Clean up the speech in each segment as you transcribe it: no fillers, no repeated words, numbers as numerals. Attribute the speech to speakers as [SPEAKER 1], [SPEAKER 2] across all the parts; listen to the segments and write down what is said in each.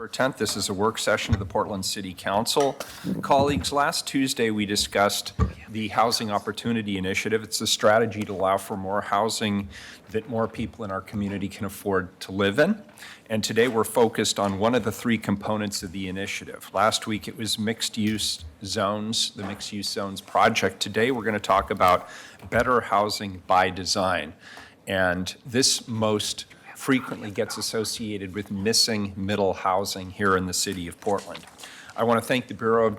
[SPEAKER 1] November 10th. This is a work session of the Portland City Council. Colleagues, last Tuesday we discussed the Housing Opportunity Initiative. It's a strategy to allow for more housing that more people in our community can afford to live in. And today we're focused on one of the three components of the initiative. Last week it was mixed-use zones, the mixed-use zones project. Today we're going to talk about better housing by design. And this most frequently gets associated with missing middle housing here in the city of Portland. I want to thank the Bureau of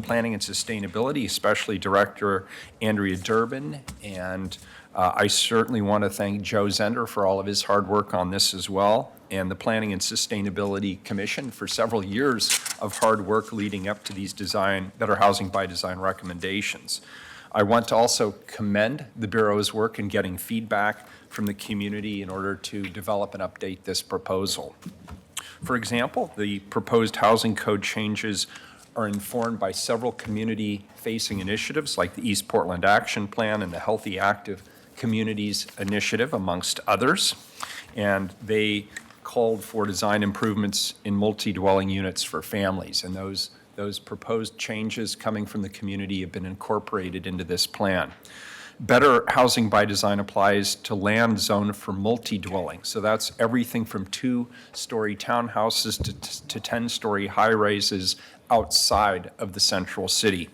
[SPEAKER 1] Planning and Sustainability, especially Director Andrea Durbin, and I certainly want to thank Joe Zender for all of his hard work on this as well, and the Planning and Sustainability Commission for several years of hard work leading up to these better housing by design recommendations. I want to also commend the Bureau's work in getting feedback from the community in order to develop and update this proposal. For example, the proposed housing code changes are informed by several community-facing initiatives like the East Portland Action Plan and the Healthy Active Communities Initiative, amongst others. And they called for design improvements in multi-dwelling units for families, and those proposed changes coming from the community have been incorporated into this plan. Better housing by design applies to land zoned for multi-dwelling. So that's everything from 2-story townhouses to 10-story high-rises outside of the central city.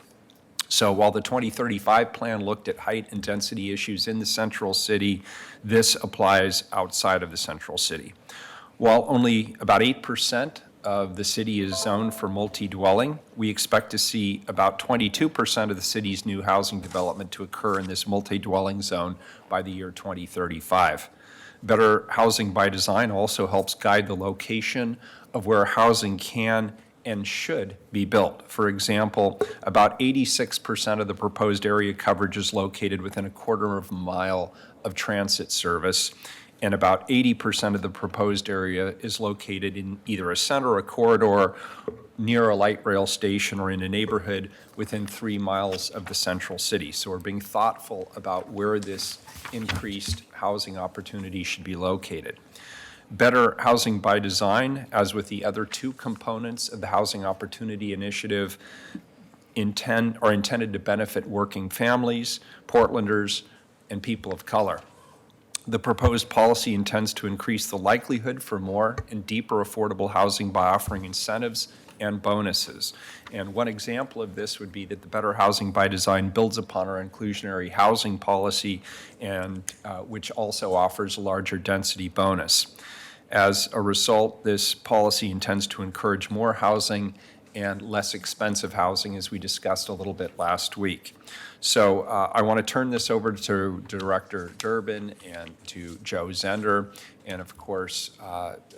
[SPEAKER 1] So while the 2035 plan looked at height and density issues in the central city, this applies outside of the central city. While only about 8% of the city is zoned for multi-dwelling, we expect to see about 22% of the city's new housing development to occur in this multi-dwelling zone by the year 2035. Better housing by design also helps guide the location of where housing can and should be built. For example, about 86% of the proposed area coverage is located within a quarter of a mile of transit service, and about 80% of the proposed area is located in either a center or a corridor near a light rail station or in a neighborhood within 3 miles of the central city. So we're being thoughtful about where this increased housing opportunity should be located. Better housing by design, as with the other two components of the Housing Opportunity Initiative, are intended to benefit working families, Portlanders, and people of color. The proposed policy intends to increase the likelihood for more and deeper affordable housing by offering incentives and bonuses. And one example of this would be that the Better Housing by Design builds upon our inclusionary housing policy, and which also offers a larger density bonus. As a result, this policy intends to encourage more housing and less expensive housing, as we discussed a little bit last week. So I want to turn this over to Director Durbin and to Joe Zender. And of course,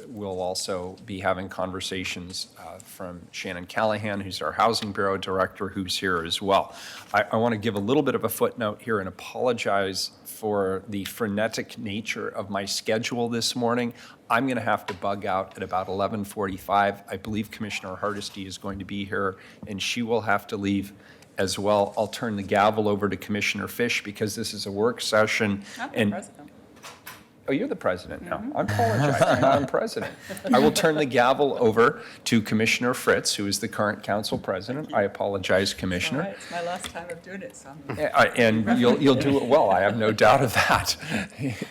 [SPEAKER 1] we'll also be having conversations from Shannon Callahan, who's our Housing Bureau Director, who's here as well. I want to give a little bit of a footnote here and apologize for the frenetic nature of my schedule this morning. I'm going to have to bug out at about 11:45. I believe Commissioner Hardesty is going to be here, and she will have to leave as well. I'll turn the gavel over to Commissioner Fish because this is a work session.
[SPEAKER 2] I'm the president.
[SPEAKER 1] Oh, you're the president now. I apologize. I'm president. I will turn the gavel over to Commissioner Fritz, who is the current council president. I apologize, Commissioner.
[SPEAKER 2] All right. It's my last time of doing it, so.
[SPEAKER 1] And you'll do it well. I have no doubt of that.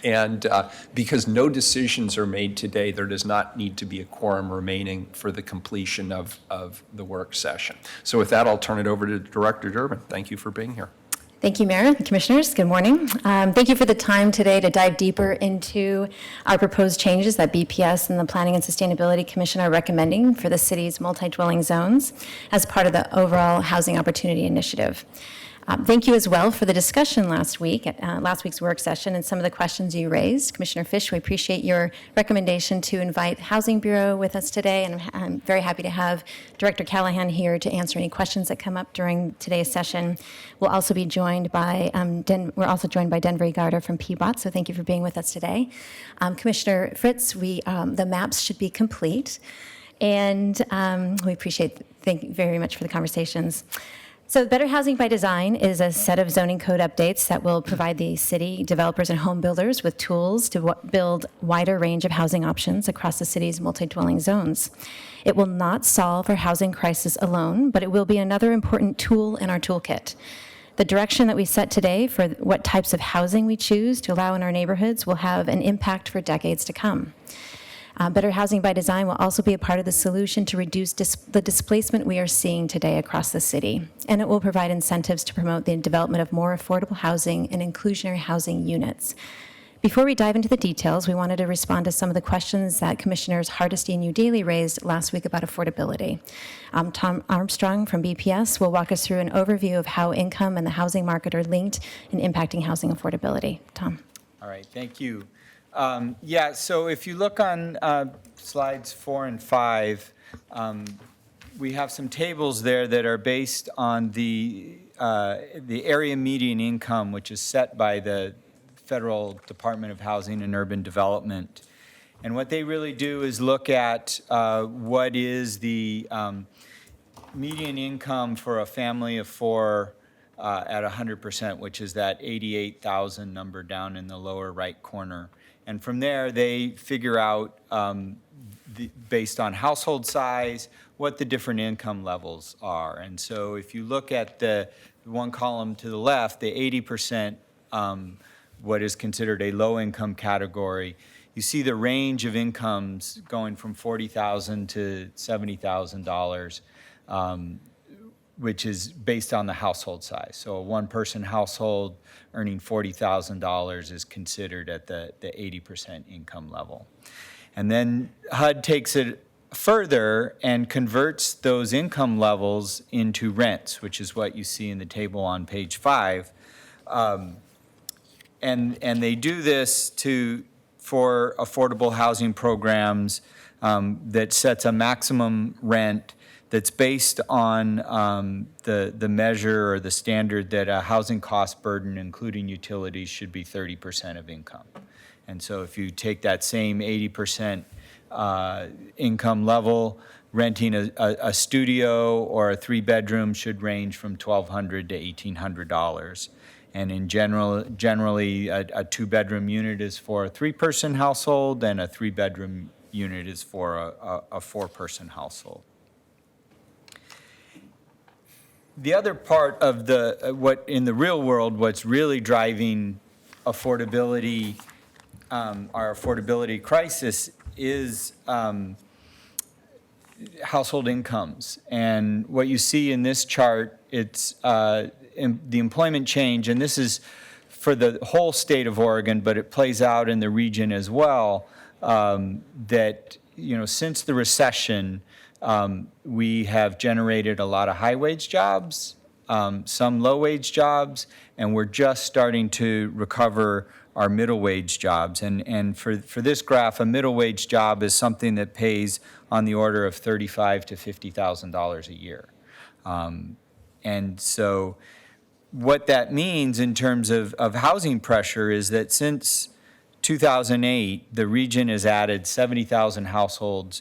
[SPEAKER 1] And because no decisions are made today, there does not need to be a quorum remaining for the completion of the work session. So with that, I'll turn it over to Director Durbin. Thank you for being here.
[SPEAKER 3] Thank you, Mayor and Commissioners. Good morning. Thank you for the time today to dive deeper into our proposed changes that BPS and the Planning and Sustainability Commission are recommending for the city's multi-dwelling zones as part of the overall Housing Opportunity Initiative. Thank you as well for the discussion last week's work session and some of the questions you raised. Commissioner Fish, we appreciate your recommendation to invite Housing Bureau with us today, and I'm very happy to have Director Callahan here to answer any questions that come up during today's session. We'll also be joined by Denver Garter from PBOT, so thank you for being with us today. Commissioner Fritz, the maps should be complete, and we thank you very much for the conversations. So Better Housing by Design is a set of zoning code updates that will provide the city developers and home builders with tools to build wider range of housing options across the city's multi-dwelling zones. It will not solve our housing crisis alone, but it will be another important tool in our toolkit. The direction that we set today for what types of housing we choose to allow in our neighborhoods will have an impact for decades to come. Better Housing by Design will also be a part of the solution to reduce the displacement we are seeing today across the city, and it will provide incentives to promote the development of more affordable housing and inclusionary housing units. Before we dive into the details, we wanted to respond to some of the questions that Commissioners Hardesty and Udaley raised last week about affordability. Tom Armstrong from BPS will walk us through an overview of how income and the housing market are linked in impacting housing affordability. Tom.
[SPEAKER 4] All right, thank you. So if you look on slides 4 and 5, we have some tables there that are based on the area median income, which is set by the Federal Department of Housing and Urban Development. And what they really do is look at what is the median income for a family of 4 at 100%, which is that 88,000 number down in the lower right corner. And from there, they figure out, based on household size, what the different income levels are. And so if you look at the one column to the left, the 80%, what is considered a low-income category, you see the range of incomes going from $40,000 to $70,000, which is based on the household size. So a one-person household earning $40,000 is considered at the 80% income level. And then HUD takes it further and converts those income levels into rents, which is what you see in the table on page 5. And they do this for affordable housing programs that sets a maximum rent that's based on the measure or the standard that a housing cost burden, including utilities, should be 30% of income. And so if you take that same 80% income level, renting a studio or a 3-bedroom should range from $1,200 to $1,800. And in generally a 2-bedroom unit is for a 3-person household, and a 3-bedroom unit is for a 4-person household. The other part of what in the real world, what's really driving affordability, our affordability crisis, is household incomes. And what you see in this chart, it's the employment change, and this is for the whole state of Oregon, but it plays out in the region as well, that, since the recession, we have generated a lot of high-wage jobs, some low-wage jobs, and we're just starting to recover our middle-wage jobs. And for this graph, a middle-wage job is something that pays on the order of $35,000 to $50,000 a year. And so what that means in terms of housing pressure is that since 2008, the region has added 70,000 households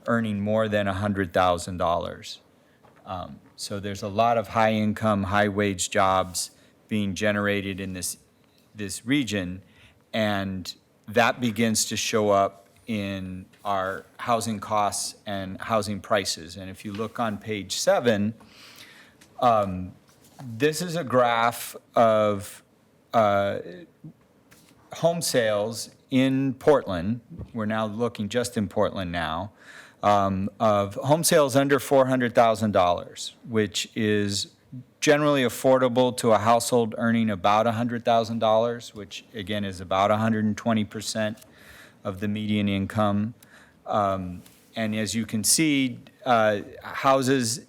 [SPEAKER 4] earning more than $100,000. So there's a lot of high-income, high-wage jobs being generated in this region, and that begins to show up in our housing costs and housing prices. And if you look on page 7, this is a graph of home sales in Portland. We're now looking just in Portland now. Of home sales under $400,000, which is generally affordable to a household earning about $100,000, which again is about 120% of the median income. And as you can see, houses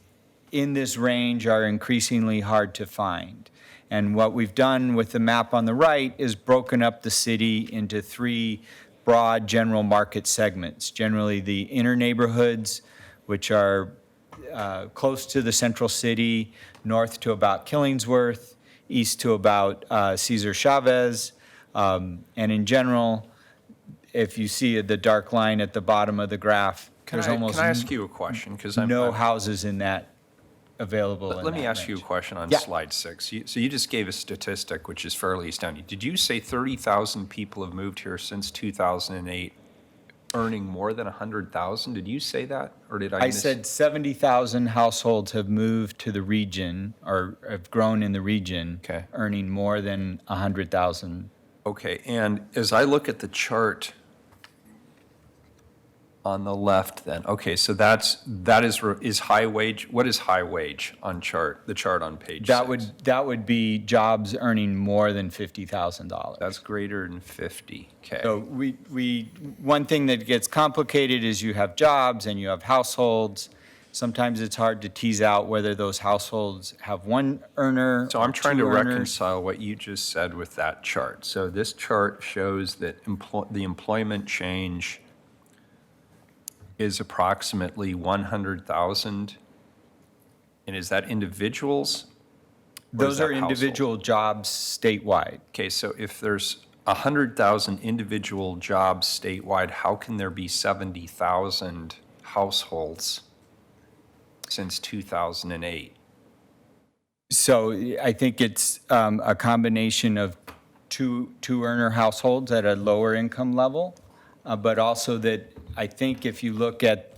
[SPEAKER 4] in this range are increasingly hard to find. And what we've done with the map on the right is broken up the city into 3 broad general market segments. Generally the inner neighborhoods, which are close to the central city, north to about Killingsworth, east to about Cesar Chavez. And in general, if you see the dark line at the bottom of the graph, there's almost
[SPEAKER 1] Can I ask you a question? Because
[SPEAKER 4] no houses in that available in
[SPEAKER 1] Let me
[SPEAKER 4] that
[SPEAKER 1] ask you a
[SPEAKER 4] range.
[SPEAKER 1] question on
[SPEAKER 4] Yeah.
[SPEAKER 1] slide 6. So you just gave a statistic, which is fairly astounding. Did you say 30,000 people have moved here since 2008, earning more than 100,000? Did you say that, or did I
[SPEAKER 4] I
[SPEAKER 1] miss?
[SPEAKER 4] said 70,000 households have moved to the region or have grown in the region,
[SPEAKER 1] Okay.
[SPEAKER 4] earning more than 100,000.
[SPEAKER 1] Okay, and as I look at the chart on the left then, okay, so that is high wage. What is high wage on the chart on page 6?
[SPEAKER 4] That would be jobs earning more than $50,000.
[SPEAKER 1] That's greater than 50, okay.
[SPEAKER 4] So one thing that gets complicated is you have jobs and you have households. Sometimes it's hard to tease out whether those households have one earner
[SPEAKER 1] So
[SPEAKER 4] or
[SPEAKER 1] I'm trying to
[SPEAKER 4] two earners.
[SPEAKER 1] reconcile what you just said with that chart. So this chart shows that the employment change is approximately 100,000. And is that individuals? or is
[SPEAKER 4] Those are
[SPEAKER 1] that household?
[SPEAKER 4] individual jobs statewide.
[SPEAKER 1] Okay, so if there's 100,000 individual jobs statewide, how can there be 70,000 households since 2008?
[SPEAKER 4] So I think it's a combination of two earner households at a lower income level, but also that I think if you look at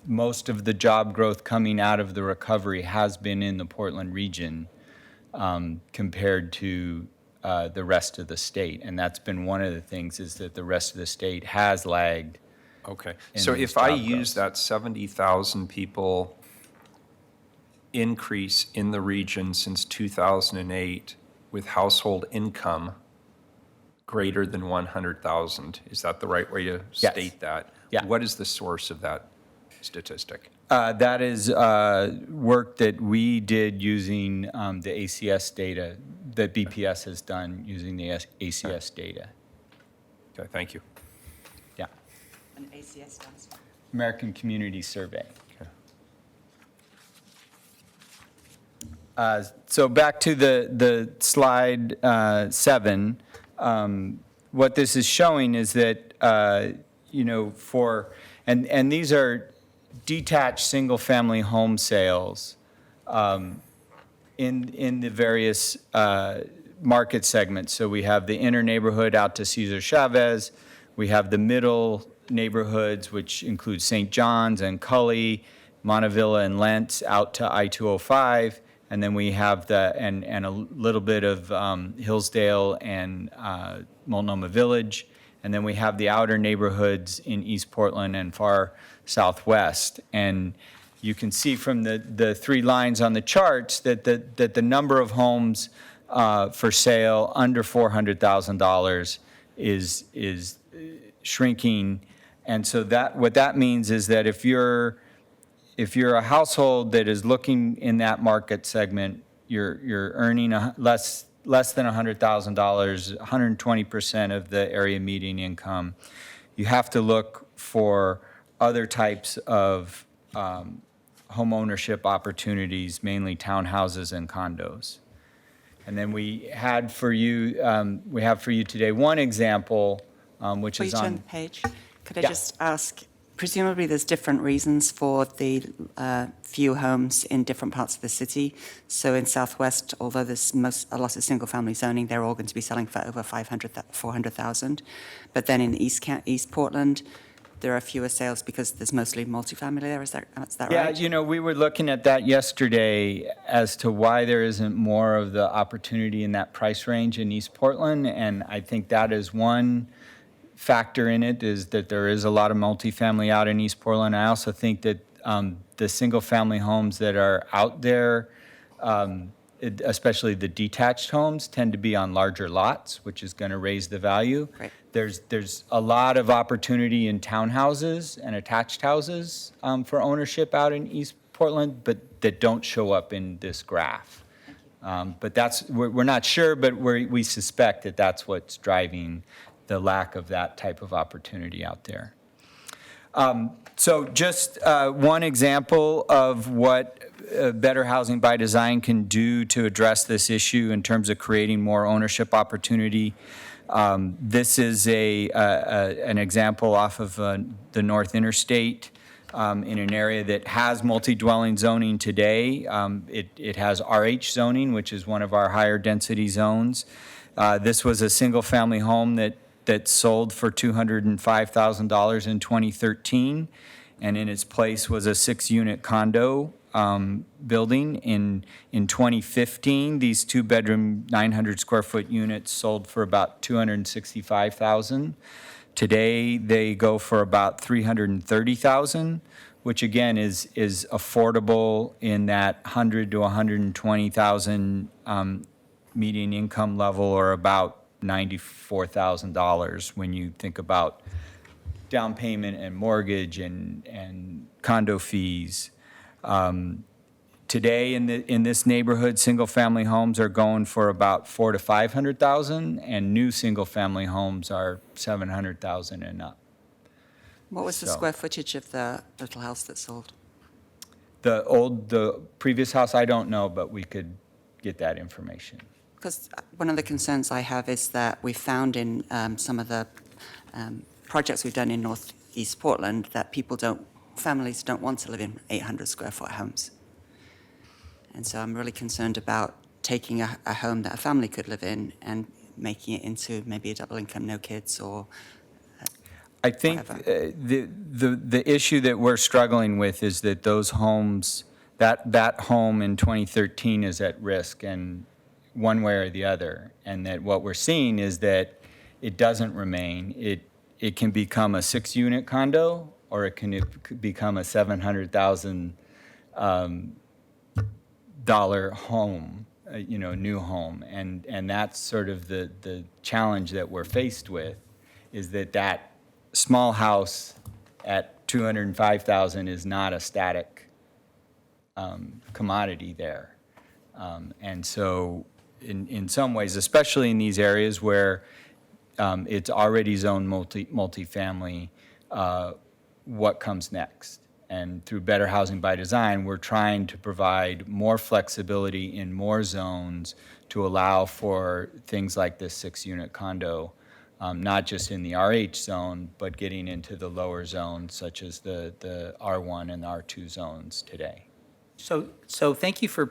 [SPEAKER 4] most of the job growth coming out of the recovery has been in the Portland region compared to the rest of the state. And that's been one of the things, is that the rest of the state has lagged.
[SPEAKER 1] Okay,
[SPEAKER 4] in
[SPEAKER 1] so
[SPEAKER 4] these
[SPEAKER 1] if I
[SPEAKER 4] job
[SPEAKER 1] use
[SPEAKER 4] growths.
[SPEAKER 1] that 70,000 people increase in the region since 2008 with household income greater than 100,000, is that the right way to
[SPEAKER 4] Yes.
[SPEAKER 1] state that?
[SPEAKER 4] Yeah.
[SPEAKER 1] What is the source of that statistic?
[SPEAKER 4] That is work that we did using the ACS data, that BPS has done using the ACS data.
[SPEAKER 1] Okay, thank you.
[SPEAKER 4] Yeah,
[SPEAKER 2] An ACS stands for.
[SPEAKER 4] American Community Survey.
[SPEAKER 1] Okay.
[SPEAKER 4] So back to the slide 7, what this is showing is that, and these are detached single-family home sales in the various market segments. So we have the inner neighborhood out to Cesar Chavez. We have the middle neighborhoods, which include St. John's and Cully, Montevilla and Lentz out to I-205. And then we have and a little bit of Hillsdale and Multnomah Village. And then we have the outer neighborhoods in East Portland and far southwest. And you can see from the 3 lines on the charts that the number of homes for sale under $400,000 is shrinking. And so what that means is that if you're a household that is looking in that market segment, you're earning less than $100,000, 120% of the area median income, you have to look for other types of home ownership opportunities, mainly townhouses and condos. And then we have for you today one example, which
[SPEAKER 2] Before you
[SPEAKER 4] is
[SPEAKER 2] turn
[SPEAKER 4] on.
[SPEAKER 2] the page, could I
[SPEAKER 4] Yeah.
[SPEAKER 2] just ask, presumably there's different reasons for the few homes in different parts of the city. So in Southwest, although there's a lot of single-family zoning, they're all going to be selling for over 400,000. But then in East Portland, there are fewer sales because there's mostly multifamily there. Is that right?
[SPEAKER 4] Yeah, we were looking at that yesterday as to why there isn't more of the opportunity in that price range in East Portland. And I think that is one factor in it, is that there is a lot of multifamily out in East Portland. I also think that the single-family homes that are out there, especially the detached homes, tend to be on larger lots, which is going to raise the value.
[SPEAKER 2] Right.
[SPEAKER 4] There's a lot of opportunity in townhouses and attached houses for ownership out in East Portland, but that don't show up in this graph. But we're not sure, but we suspect that that's what's driving the lack of that type of opportunity out there. So just one example of what Better Housing by Design can do to address this issue in terms of creating more ownership opportunity. This is an example off of the North Interstate in an area that has multi-dwelling zoning today. It has RH zoning, which is one of our higher density zones. This was a single-family home that sold for $205,000 in 2013, and in its place was a 6-unit condo building. In 2015, these 2-bedroom, 900-square-foot units sold for about $265,000. Today, they go for about $330,000, which again is affordable in that $100,000 to $120,000 median income level, or about $94,000 when you think about down payment and mortgage and condo fees. Today in this neighborhood, single-family homes are going for about $400,000 to $500,000, and new single-family homes are $700,000 and up.
[SPEAKER 2] What was the
[SPEAKER 4] So-
[SPEAKER 2] square footage of the little house that sold?
[SPEAKER 4] The previous house, I don't know, but we could get that information.
[SPEAKER 2] Because one of the concerns I have is that we found in some of the projects we've done in northeast Portland that families don't want to live in 800 square foot homes. And so I'm really concerned about taking a home that a family could live in and making it into maybe a double income, no kids, or
[SPEAKER 4] I think
[SPEAKER 2] whatever.
[SPEAKER 4] the issue that we're struggling with is that those homes, that home in 2013 is at risk, and one way or the other. And that what we're seeing is that it doesn't remain. It can become a 6-unit condo, or it can become a $700,000 home, new home. And that's sort of the challenge that we're faced with, is that small house at $205,000 is not a static commodity there. And so in some ways, especially in these areas where it's already zoned multifamily, what comes next? And through Better Housing by Design, we're trying to provide more flexibility in more zones to allow for things like this 6-unit condo, not just in the RH zone, but getting into the lower zones, such as the R1 and R2 zones today.
[SPEAKER 5] So thank you for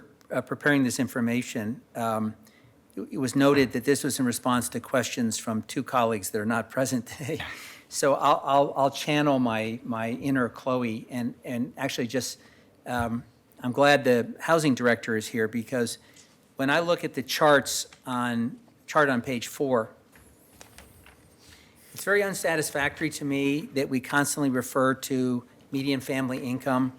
[SPEAKER 5] preparing this information. It was noted that this was in response to questions from 2 colleagues that are not present today. So I'll channel my inner Chloe and actually just, I'm glad the housing director is here, because when I look at the chart on page 4, it's very unsatisfactory to me that we constantly refer to median family income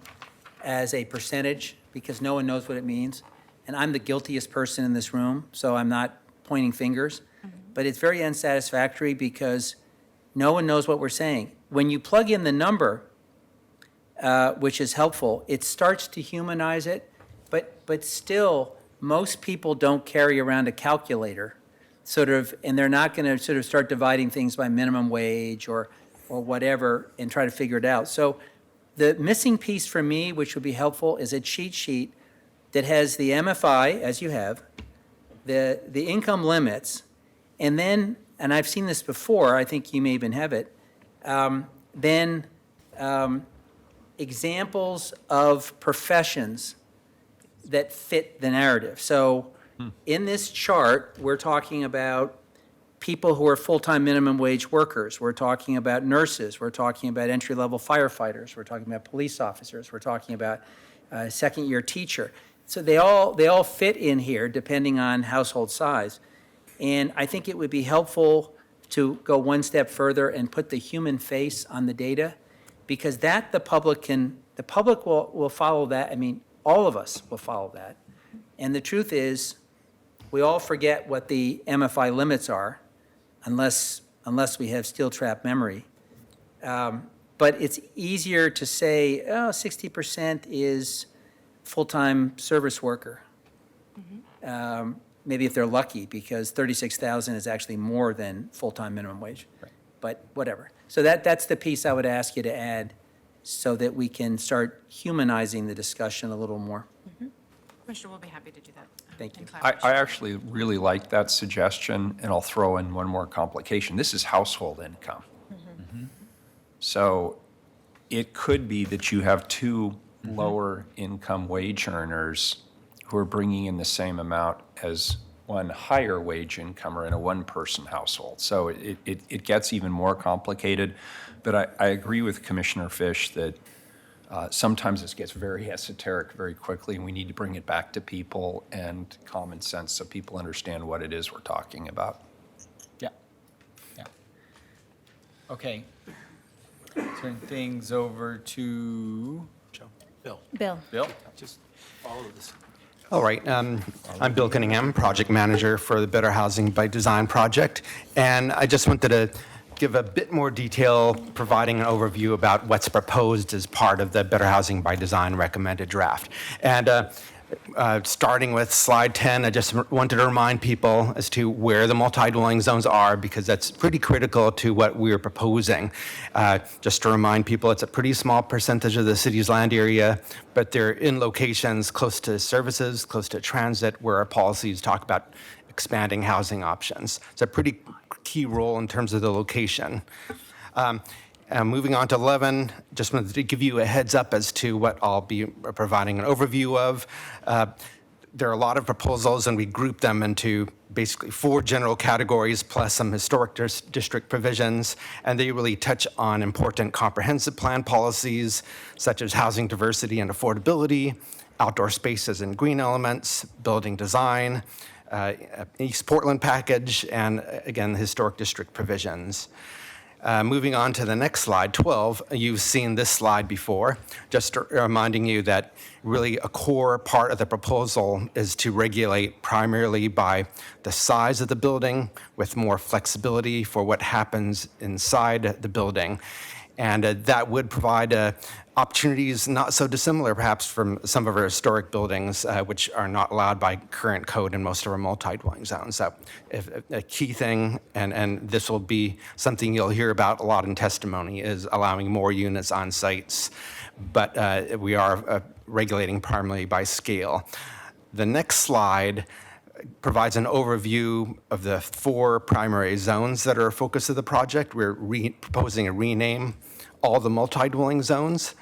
[SPEAKER 5] as a percentage, because no one knows what it means. And I'm the guiltiest person in this room, so I'm not pointing fingers. But it's very unsatisfactory because no one knows what we're saying. When you plug in the number, which is helpful, it starts to humanize it, but still, most people don't carry around a calculator, and they're not going to sort of start dividing things by minimum wage or whatever and try to figure it out. So the missing piece for me, which would be helpful, is a cheat sheet that has the MFI, as you have, the income limits, and then, and I've seen this before, I think you may even have it, then examples of professions that fit the narrative. So in this chart, we're talking about people who are full-time minimum wage workers. We're talking about nurses. We're talking about entry-level firefighters. We're talking about police officers. We're talking about a second-year teacher. So they all fit in here depending on household size. And I think it would be helpful to go one step further and put the human face on the data, because that the public will follow that. I mean, all of us will follow that. And the truth is, we all forget what the MFI limits are unless we have steel trap memory. But it's easier to say, 60% is full-time service worker. Maybe if they're lucky, because 36,000 is actually more than full-time minimum wage.
[SPEAKER 1] Right.
[SPEAKER 5] But whatever. So that's the piece I would ask you to add, so that we can start humanizing the discussion a little more.
[SPEAKER 6] Commissioner, we'll be happy to do that.
[SPEAKER 5] Thank you.
[SPEAKER 6] in
[SPEAKER 1] I
[SPEAKER 6] collaboration.
[SPEAKER 1] actually really like that suggestion, and I'll throw in one more complication. This is household income. So it could be that you have two lower income wage earners who are bringing in the same amount as one higher wage incomer in a one-person household. So it gets even more complicated. But I agree with Commissioner Fish that sometimes this gets very esoteric very quickly, and we need to bring it back to people and common sense so people understand what it is we're talking about.
[SPEAKER 4] Yeah. Yeah. Okay. Turn things over to
[SPEAKER 3] Bill.
[SPEAKER 4] Bill.
[SPEAKER 7] All right, I'm Bill Cunningham, Project Manager for the Better Housing by Design project, and I just wanted to give a bit more detail, providing an overview about what's proposed as part of the Better Housing by Design recommended draft. And starting with slide 10, I just wanted to remind people as to where the multi-dwelling zones are, because that's pretty critical to what we're proposing. Just to remind people, it's a pretty small percentage of the city's land area, but they're in locations close to services, close to transit, where our policies talk about expanding housing options. It's a pretty key role in terms of the location. Moving on to 11, just wanted to give you a heads up as to what I'll be providing an overview of. There are a lot of proposals, and we group them into basically 4 general categories plus some historic district provisions, and they really touch on important comprehensive plan policies such as housing diversity and affordability, outdoor spaces and green elements, building design, East Portland package, and again, the historic district provisions. Moving on to the next slide, 12, you've seen this slide before, just reminding you that really a core part of the proposal is to regulate primarily by the size of the building with more flexibility for what happens inside the building. And that would provide opportunities not so dissimilar perhaps from some of our historic buildings, which are not allowed by current code in most of our multi-dwelling zones. So a key thing, and this will be something you'll hear about a lot in testimony, is allowing more units on sites, but we are regulating primarily by scale. The next slide provides an overview of the 4 primary zones that are a focus of the project. We're proposing a rename all the multi-dwelling zones,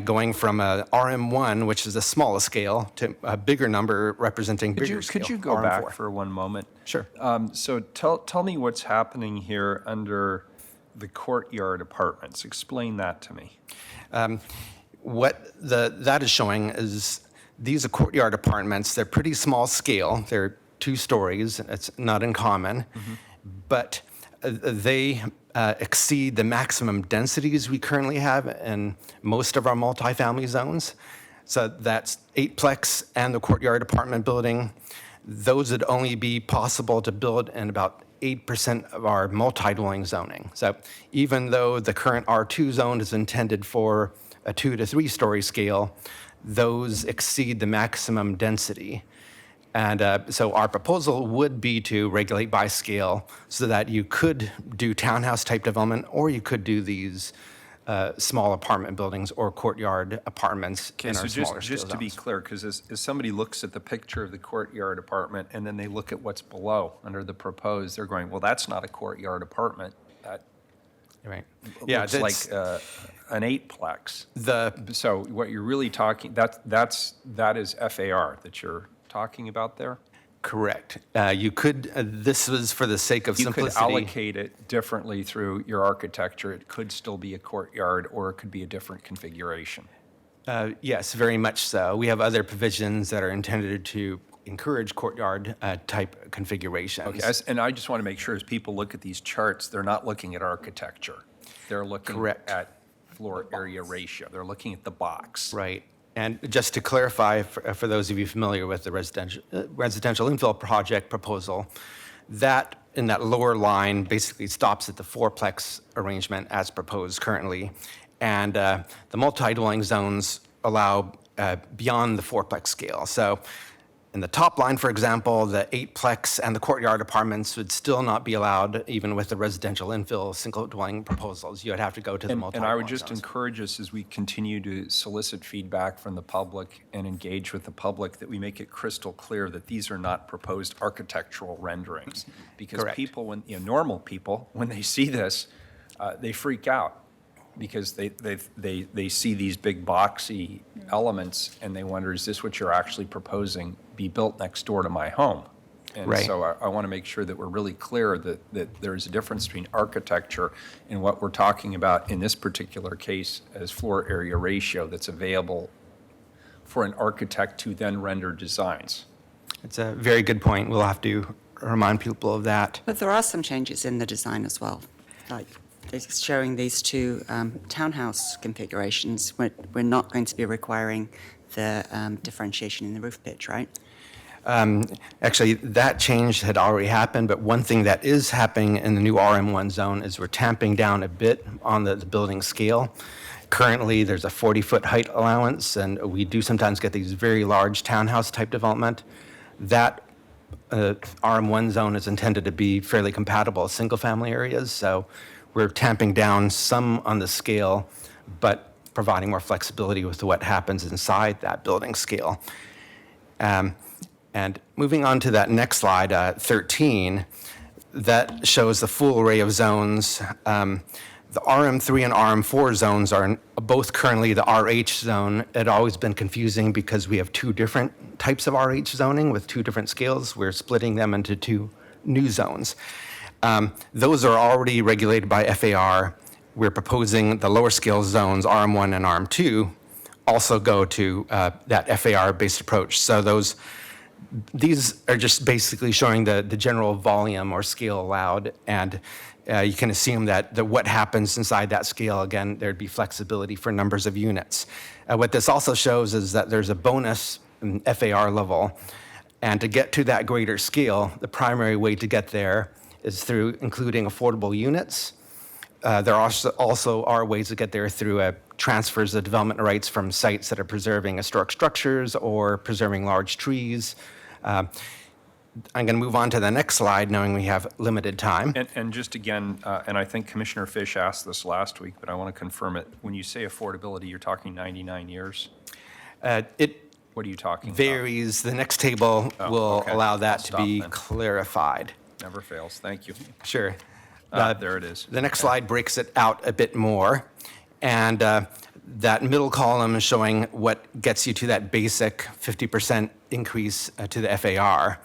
[SPEAKER 7] going from a RM1, which is the smallest scale, to a bigger number representing bigger scale.
[SPEAKER 1] Could you go
[SPEAKER 7] RM4.
[SPEAKER 1] back for one moment?
[SPEAKER 7] Sure.
[SPEAKER 1] So tell me what's happening here under the courtyard apartments. Explain that to me.
[SPEAKER 7] What that is showing is these are courtyard apartments. They're pretty small scale. They're 2 stories. It's not uncommon, but they exceed the maximum densities we currently have in most of our multifamily zones. So that's 8-plex and the courtyard apartment building. Those would only be possible to build in about 8% of our multi-dwelling zoning. So even though the current R2 zone is intended for a 2 to 3-story scale, those exceed the maximum density. And so our proposal would be to regulate by scale so that you could do townhouse type development, or you could do these small apartment buildings or courtyard apartments in our smaller scale
[SPEAKER 1] just to be
[SPEAKER 7] zones.
[SPEAKER 1] clear, because as somebody looks at the picture of the courtyard apartment and then they look at what's below under the proposed, they're going, well, that's not a courtyard apartment. That
[SPEAKER 7] Right.
[SPEAKER 1] looks like
[SPEAKER 7] that's-
[SPEAKER 1] an 8-plex.
[SPEAKER 7] the
[SPEAKER 1] So what you're really talking, that is FAR that you're talking about there?
[SPEAKER 7] correct. You could, this was for the sake of
[SPEAKER 1] You could
[SPEAKER 7] simplicity.
[SPEAKER 1] allocate it differently through your architecture. It could still be a courtyard, or it could be a different configuration.
[SPEAKER 7] Yes, very much so. We have other provisions that are intended to encourage courtyard type configurations.
[SPEAKER 1] Okay, and I just want to make sure as people look at these charts, they're not looking at architecture. They're looking
[SPEAKER 7] Correct.
[SPEAKER 1] at floor area ratio. They're looking at the box.
[SPEAKER 7] Right. And just to clarify, for those of you familiar with the residential infill project proposal, that in that lower line basically stops at the 4-plex arrangement as proposed currently. And the multi-dwelling zones allow beyond the 4-plex scale. So in the top line, for example, the 8-plex and the courtyard apartments would still not be allowed, even with the residential infill single-dwelling proposals. You would have to go to the
[SPEAKER 1] And
[SPEAKER 7] multi-dwelling
[SPEAKER 1] I would just
[SPEAKER 7] zones.
[SPEAKER 1] encourage us, as we continue to solicit feedback from the public and engage with the public, that we make it crystal clear that these are not proposed architectural renderings. Because
[SPEAKER 7] Correct.
[SPEAKER 1] people, normal people, when they see this, they freak out. because they see these big boxy elements and they wonder, is this what you're actually proposing be built next door to my home? And
[SPEAKER 7] Right.
[SPEAKER 1] so I want to make sure that we're really clear that there's a difference between architecture and what we're talking about in this particular case as floor area ratio that's available for an architect to then render designs.
[SPEAKER 7] It's a very good point. We'll have to remind people of that.
[SPEAKER 2] But there are some changes in the design as well, like it's showing these two townhouse configurations. We're not going to be requiring the differentiation in the roof pitch, right?
[SPEAKER 7] Actually, that change had already happened, but one thing that is happening in the new RM1 zone is we're tamping down a bit on the building scale. Currently, there's a 40-foot height allowance, and we do sometimes get these very large townhouse-type development. That RM1 zone is intended to be fairly compatible with single-family areas, so we're tamping down some on the scale, but providing more flexibility with what happens inside that building scale. And moving on to that next slide, 13, that shows the full array of zones. The RM3 and RM4 zones are both currently the RH zone. It had always been confusing because we have two different types of RH zoning with two different scales. We're splitting them into two new zones. Those are already regulated by FAR. We're proposing the lower scale zones, RM1 and RM2, also go to that FAR-based approach. So these are just basically showing the general volume or scale allowed, and you can assume that what happens inside that scale, again, there'd be flexibility for numbers of units. What this also shows is that there's a bonus in FAR level, and to get to that greater scale, the primary way to get there is through including affordable units. There also are ways to get there through transfers of development rights from sites that are preserving historic structures or preserving large trees. I'm going to move on to the next slide, knowing we have limited time.
[SPEAKER 1] And just again, and I think Commissioner Fish asked this last week, but I want to confirm it. When you say affordability, you're talking 99 years?
[SPEAKER 7] It
[SPEAKER 1] What are you talking about?
[SPEAKER 7] varies. The next table will
[SPEAKER 1] okay.
[SPEAKER 7] allow
[SPEAKER 1] I'll
[SPEAKER 7] that to
[SPEAKER 1] stop
[SPEAKER 7] be
[SPEAKER 1] then.
[SPEAKER 7] clarified.
[SPEAKER 1] Never fails. Thank you.
[SPEAKER 7] Sure.
[SPEAKER 1] There it is.
[SPEAKER 7] The next slide breaks it out a bit more. And that middle column is showing what gets you to that basic 50% increase to the FAR.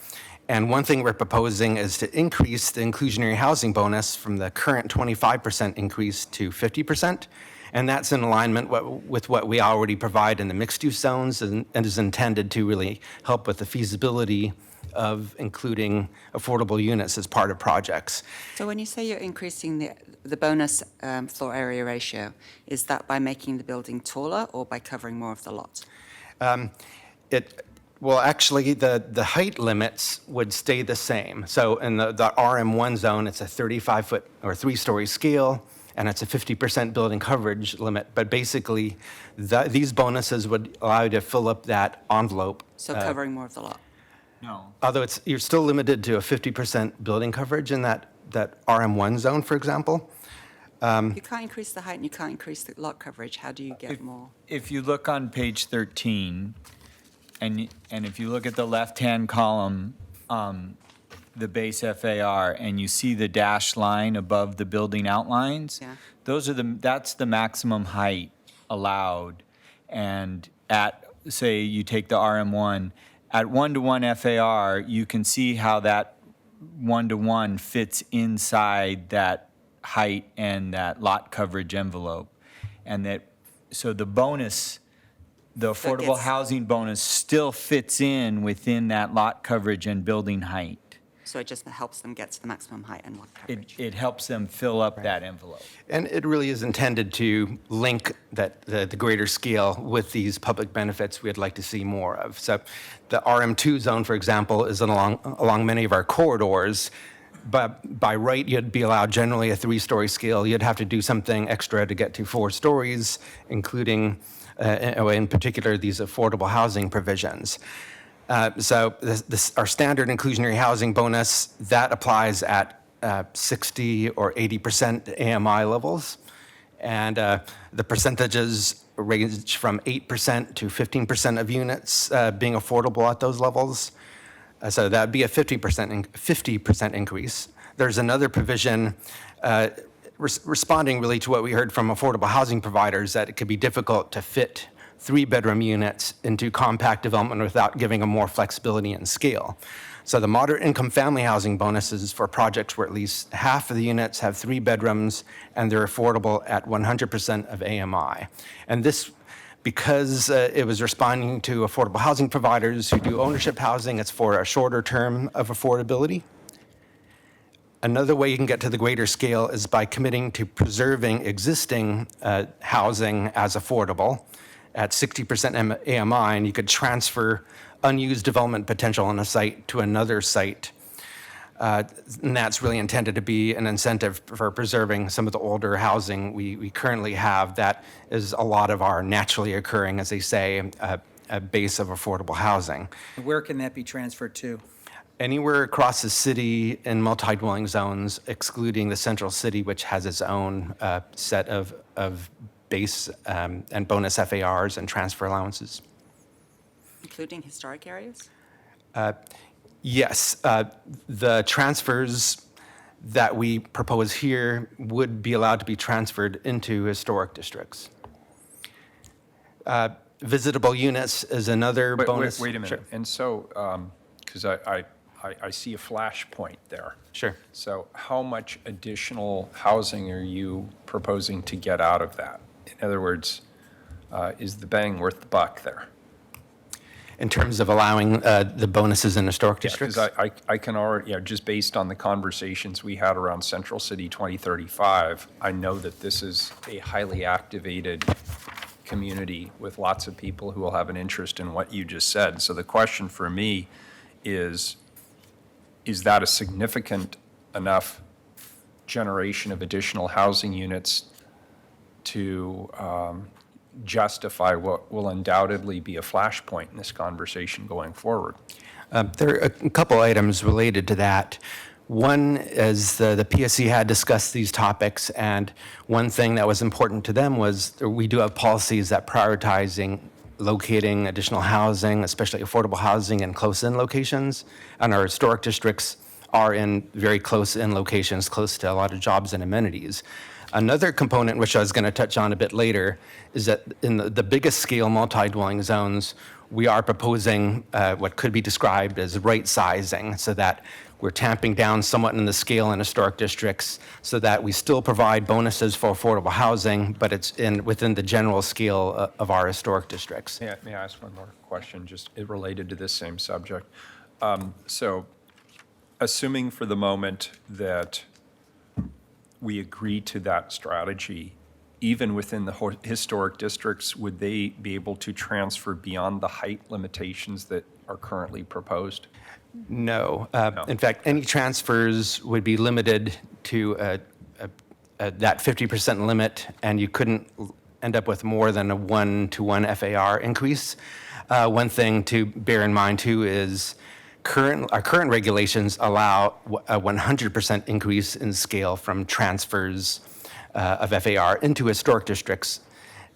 [SPEAKER 7] And one thing we're proposing is to increase the inclusionary housing bonus from the current 25% increase to 50%. And that's in alignment with what we already provide in the mixed-use zones and is intended to really help with the feasibility of including affordable units as part of projects.
[SPEAKER 2] So when you say you're increasing the bonus floor area ratio, is that by making the building taller or by covering more of the lot?
[SPEAKER 7] Well, actually, the height limits would stay the same. So in the RM1 zone, it's a 35-foot or 3-story scale, and it's a 50% building coverage limit. But basically, these bonuses would allow you to fill up that envelope.
[SPEAKER 2] So covering more of the lot?
[SPEAKER 4] No.
[SPEAKER 7] Although you're still limited to a 50% building coverage in that RM1 zone, for example.
[SPEAKER 2] You can't increase the height and you can't increase the lot coverage. How do you get more?
[SPEAKER 4] If you look on page 13, and if you look at the left-hand column, the base FAR, and you see the dashed line above the building outlines,
[SPEAKER 2] Yeah.
[SPEAKER 4] that's the maximum height allowed. And at, say, you take the RM1, at 1-to-1 FAR, you can see how that 1-to-1 fits inside that height and that lot coverage envelope. And so the bonus, the affordable
[SPEAKER 2] gets-
[SPEAKER 4] housing bonus still fits in within that lot coverage and building height.
[SPEAKER 2] So it just helps them get to the maximum height and lot coverage.
[SPEAKER 4] It helps them fill up that envelope.
[SPEAKER 7] And it really is intended to link the greater scale with these public benefits we'd like to see more of. So the RM2 zone, for example, is along many of our corridors. But by right, you'd be allowed generally a 3-story scale. You'd have to do something extra to get to 4 stories, including, in particular, these affordable housing provisions. So our standard inclusionary housing bonus, that applies at 60 or 80% AMI levels. And the percentages range from 8% to 15% of units being affordable at those levels. So that'd be a 50% increase. There's another provision responding really to what we heard from affordable housing providers, that it could be difficult to fit 3-bedroom units into compact development without giving them more flexibility and scale. So the moderate income family housing bonuses for projects where at least half of the units have 3 bedrooms and they're affordable at 100% of AMI. And this, because it was responding to affordable housing providers who do ownership housing, it's for a shorter term of affordability. Another way you can get to the greater scale is by committing to preserving existing housing as affordable at 60% AMI, and you could transfer unused development potential on a site to another site. And that's really intended to be an incentive for preserving some of the older housing we currently have. That is a lot of our naturally occurring, as they say, a base of affordable housing.
[SPEAKER 5] Where can that be transferred to?
[SPEAKER 7] Anywhere across the city in multi-dwelling zones, excluding the central city, which has its own set of base and bonus FARs and transfer allowances.
[SPEAKER 2] Including historic areas?
[SPEAKER 7] Yes, the transfers that we propose here would be allowed to be transferred into historic districts. Visitable units is another bonus.
[SPEAKER 1] Wait a minute.
[SPEAKER 7] Sure.
[SPEAKER 1] And so, because I see a flashpoint there.
[SPEAKER 7] Sure.
[SPEAKER 1] So how much additional housing are you proposing to get out of that? In other words, is the bang worth the buck there?
[SPEAKER 7] In terms of allowing the bonuses in historic districts?
[SPEAKER 1] Because I can already, just based on the conversations we had around Central City 2035, I know that this is a highly activated community with lots of people who will have an interest in what you just said. So the question for me is that a significant enough generation of additional housing units to justify what will undoubtedly be a flashpoint in this conversation going forward?
[SPEAKER 7] There are a couple items related to that. One is the PSC had discussed these topics, and one thing that was important to them was we do have policies that prioritizing locating additional housing, especially affordable housing in close-in locations, and our historic districts are in very close-in locations, close to a lot of jobs and amenities. Another component, which I was going to touch on a bit later, is that in the biggest scale multi-dwelling zones, we are proposing what could be described as right sizing, so that we're tamping down somewhat in the scale in historic districts so that we still provide bonuses for affordable housing, but it's within the general scale of our historic districts.
[SPEAKER 1] May I ask one more question, just related to this same subject? So assuming for the moment that we agree to that strategy, even within the historic districts, would they be able to transfer beyond the height limitations that are currently proposed?
[SPEAKER 7] No. In fact, any transfers would be limited to that 50% limit, and you couldn't end up with more than a 1-to-1 FAR increase. One thing to bear in mind, too, is our current regulations allow a 100% increase in scale from transfers of FAR into historic districts.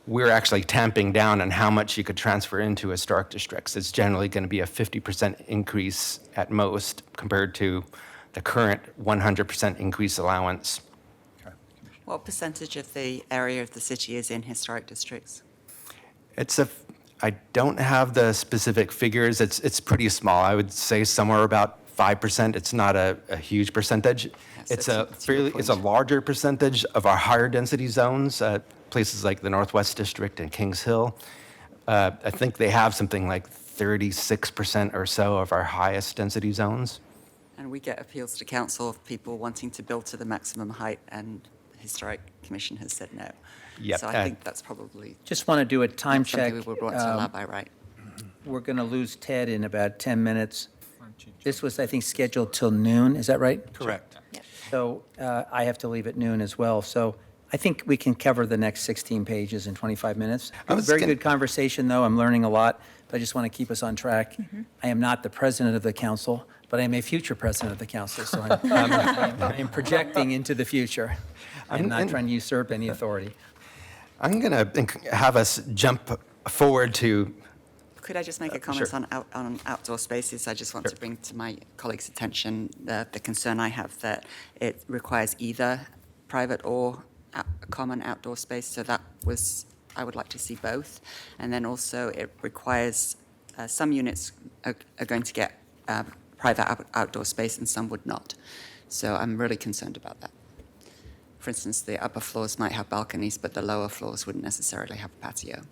[SPEAKER 7] We're actually tamping down on how much you could transfer into historic districts. It's generally going to be a 50% increase at most compared to the current 100% increase allowance.
[SPEAKER 2] What percentage of the area of the city is in historic districts?
[SPEAKER 7] I don't have the specific figures. It's pretty small. I would say somewhere about 5%. It's not a huge percentage.
[SPEAKER 2] Yes,
[SPEAKER 7] It's a larger percentage of our higher density zones, places like the Northwest District and Kings Hill. I think they have something like 36% or so of our highest density zones.
[SPEAKER 2] And we get appeals to council of people wanting to build to the maximum height, and the Historic Commission has said no.
[SPEAKER 7] Yep,
[SPEAKER 2] So I think that's probably
[SPEAKER 5] Just want to do a time
[SPEAKER 2] not something
[SPEAKER 5] check.
[SPEAKER 2] we would want to allow by right.
[SPEAKER 5] We're going to lose Ted in about 10 minutes. This was, I think, scheduled till noon, is that right?
[SPEAKER 7] Correct.
[SPEAKER 5] So I have to leave at noon as well. So I think we can cover the next 16 pages in 25 minutes. Very good conversation, though. I'm learning a lot, but I just want to keep us on track. I am not the president of the council, but I am a future president of the council, so I'm projecting into the future. I'm not trying to usurp any authority.
[SPEAKER 7] I'm going to have us jump forward to.
[SPEAKER 2] Could I just make a comment
[SPEAKER 7] Sure.
[SPEAKER 2] on outdoor spaces? I just want to bring to my colleagues' attention the concern I have that it requires either private or common outdoor space, so I would like to see both. And then also it requires, some units are going to get private outdoor space and some would not. So I'm really concerned about that. For instance, the upper floors might have balconies, but the lower floors wouldn't necessarily have a patio.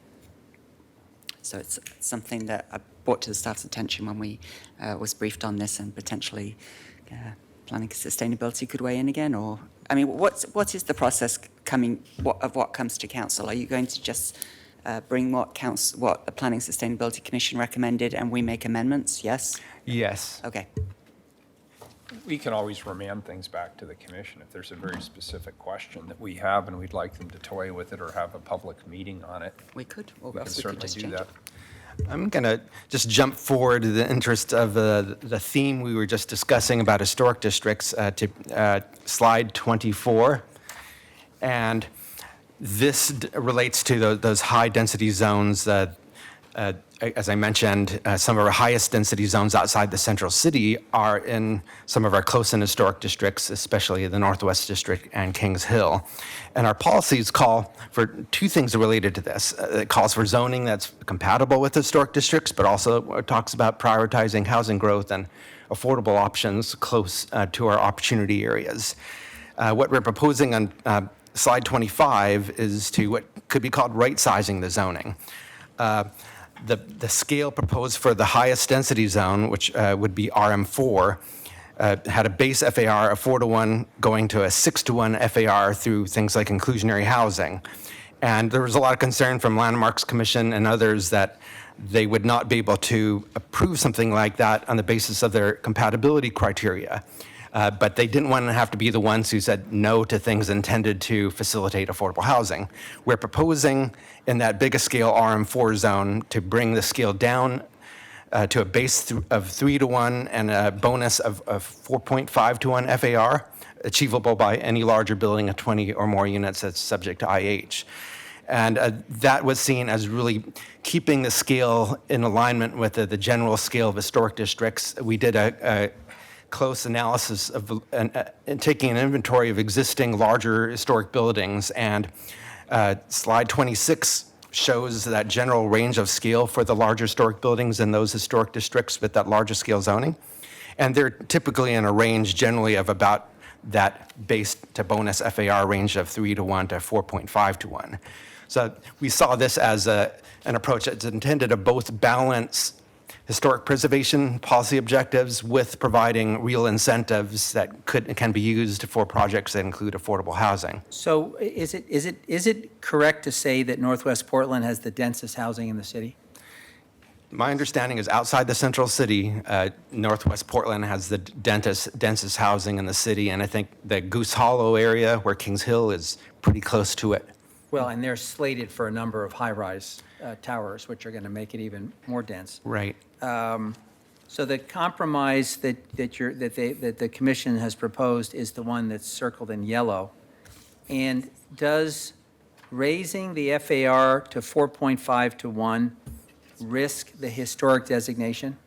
[SPEAKER 2] So it's something that I brought to the staff's attention when we was briefed on this, and potentially planning and sustainability could weigh in again. Or, I mean, what is the process of what comes to council? Are you going to just bring what the Planning and Sustainability Commission recommended, and we make amendments? Yes.
[SPEAKER 7] Yes.
[SPEAKER 2] Okay.
[SPEAKER 1] We can always remand things back to the commission if there's a very specific question that we have and we'd like them to toy with it or have a public meeting on it.
[SPEAKER 2] We could, or
[SPEAKER 1] We can
[SPEAKER 2] else we could
[SPEAKER 1] certainly
[SPEAKER 2] just
[SPEAKER 1] do
[SPEAKER 2] change
[SPEAKER 1] that.
[SPEAKER 2] it.
[SPEAKER 7] I'm going to just jump forward in the interest of the theme we were just discussing about historic districts to slide 24. And this relates to those high-density zones. As I mentioned, some of our highest density zones outside the central city are in some of our close and historic districts, especially the Northwest District and Kings Hill. And our policies call for two things related to this. It calls for zoning that's compatible with historic districts, but also talks about prioritizing housing growth and affordable options close to our opportunity areas. What we're proposing on slide 25 is to what could be called right-sizing the zoning. The scale proposed for the highest density zone, which would be RM4, had a base FAR of 4-to-1 going to a 6-to-1 FAR through things like inclusionary housing. And there was a lot of concern from Landmarks Commission and others that they would not be able to approve something like that on the basis of their compatibility criteria. But they didn't want to have to be the ones who said no to things intended to facilitate affordable housing. We're proposing in that biggest scale RM4 zone to bring the scale down to a base of 3-to-1 and a bonus of 4.5-to-1 FAR, achievable by any larger building of 20 or more units that's subject to IH. And that was seen as really keeping the scale in alignment with the general scale of historic districts. We did a close analysis of taking an inventory of existing larger historic buildings, and slide 26 shows that general range of scale for the larger historic buildings in those historic districts with that larger scale zoning. And they're typically in a range generally of about that base to bonus FAR range of 3-to-1 to 4.5-to-1. So we saw this as an approach that's intended to both balance historic preservation policy objectives with providing real incentives that can be used for projects that include affordable housing.
[SPEAKER 5] So is it correct to say that Northwest Portland has the densest housing in the city?
[SPEAKER 7] My understanding is outside the central city, Northwest Portland has the densest housing in the city, and I think the Goose Hollow area where Kings Hill is pretty close to it.
[SPEAKER 5] Well, and they're slated for a number of high-rise towers, which are going to make it even more dense.
[SPEAKER 7] Right.
[SPEAKER 5] So the compromise that the commission has proposed is the one that's circled in yellow. And does raising the FAR to 4.5-to-1 risk the historic designation?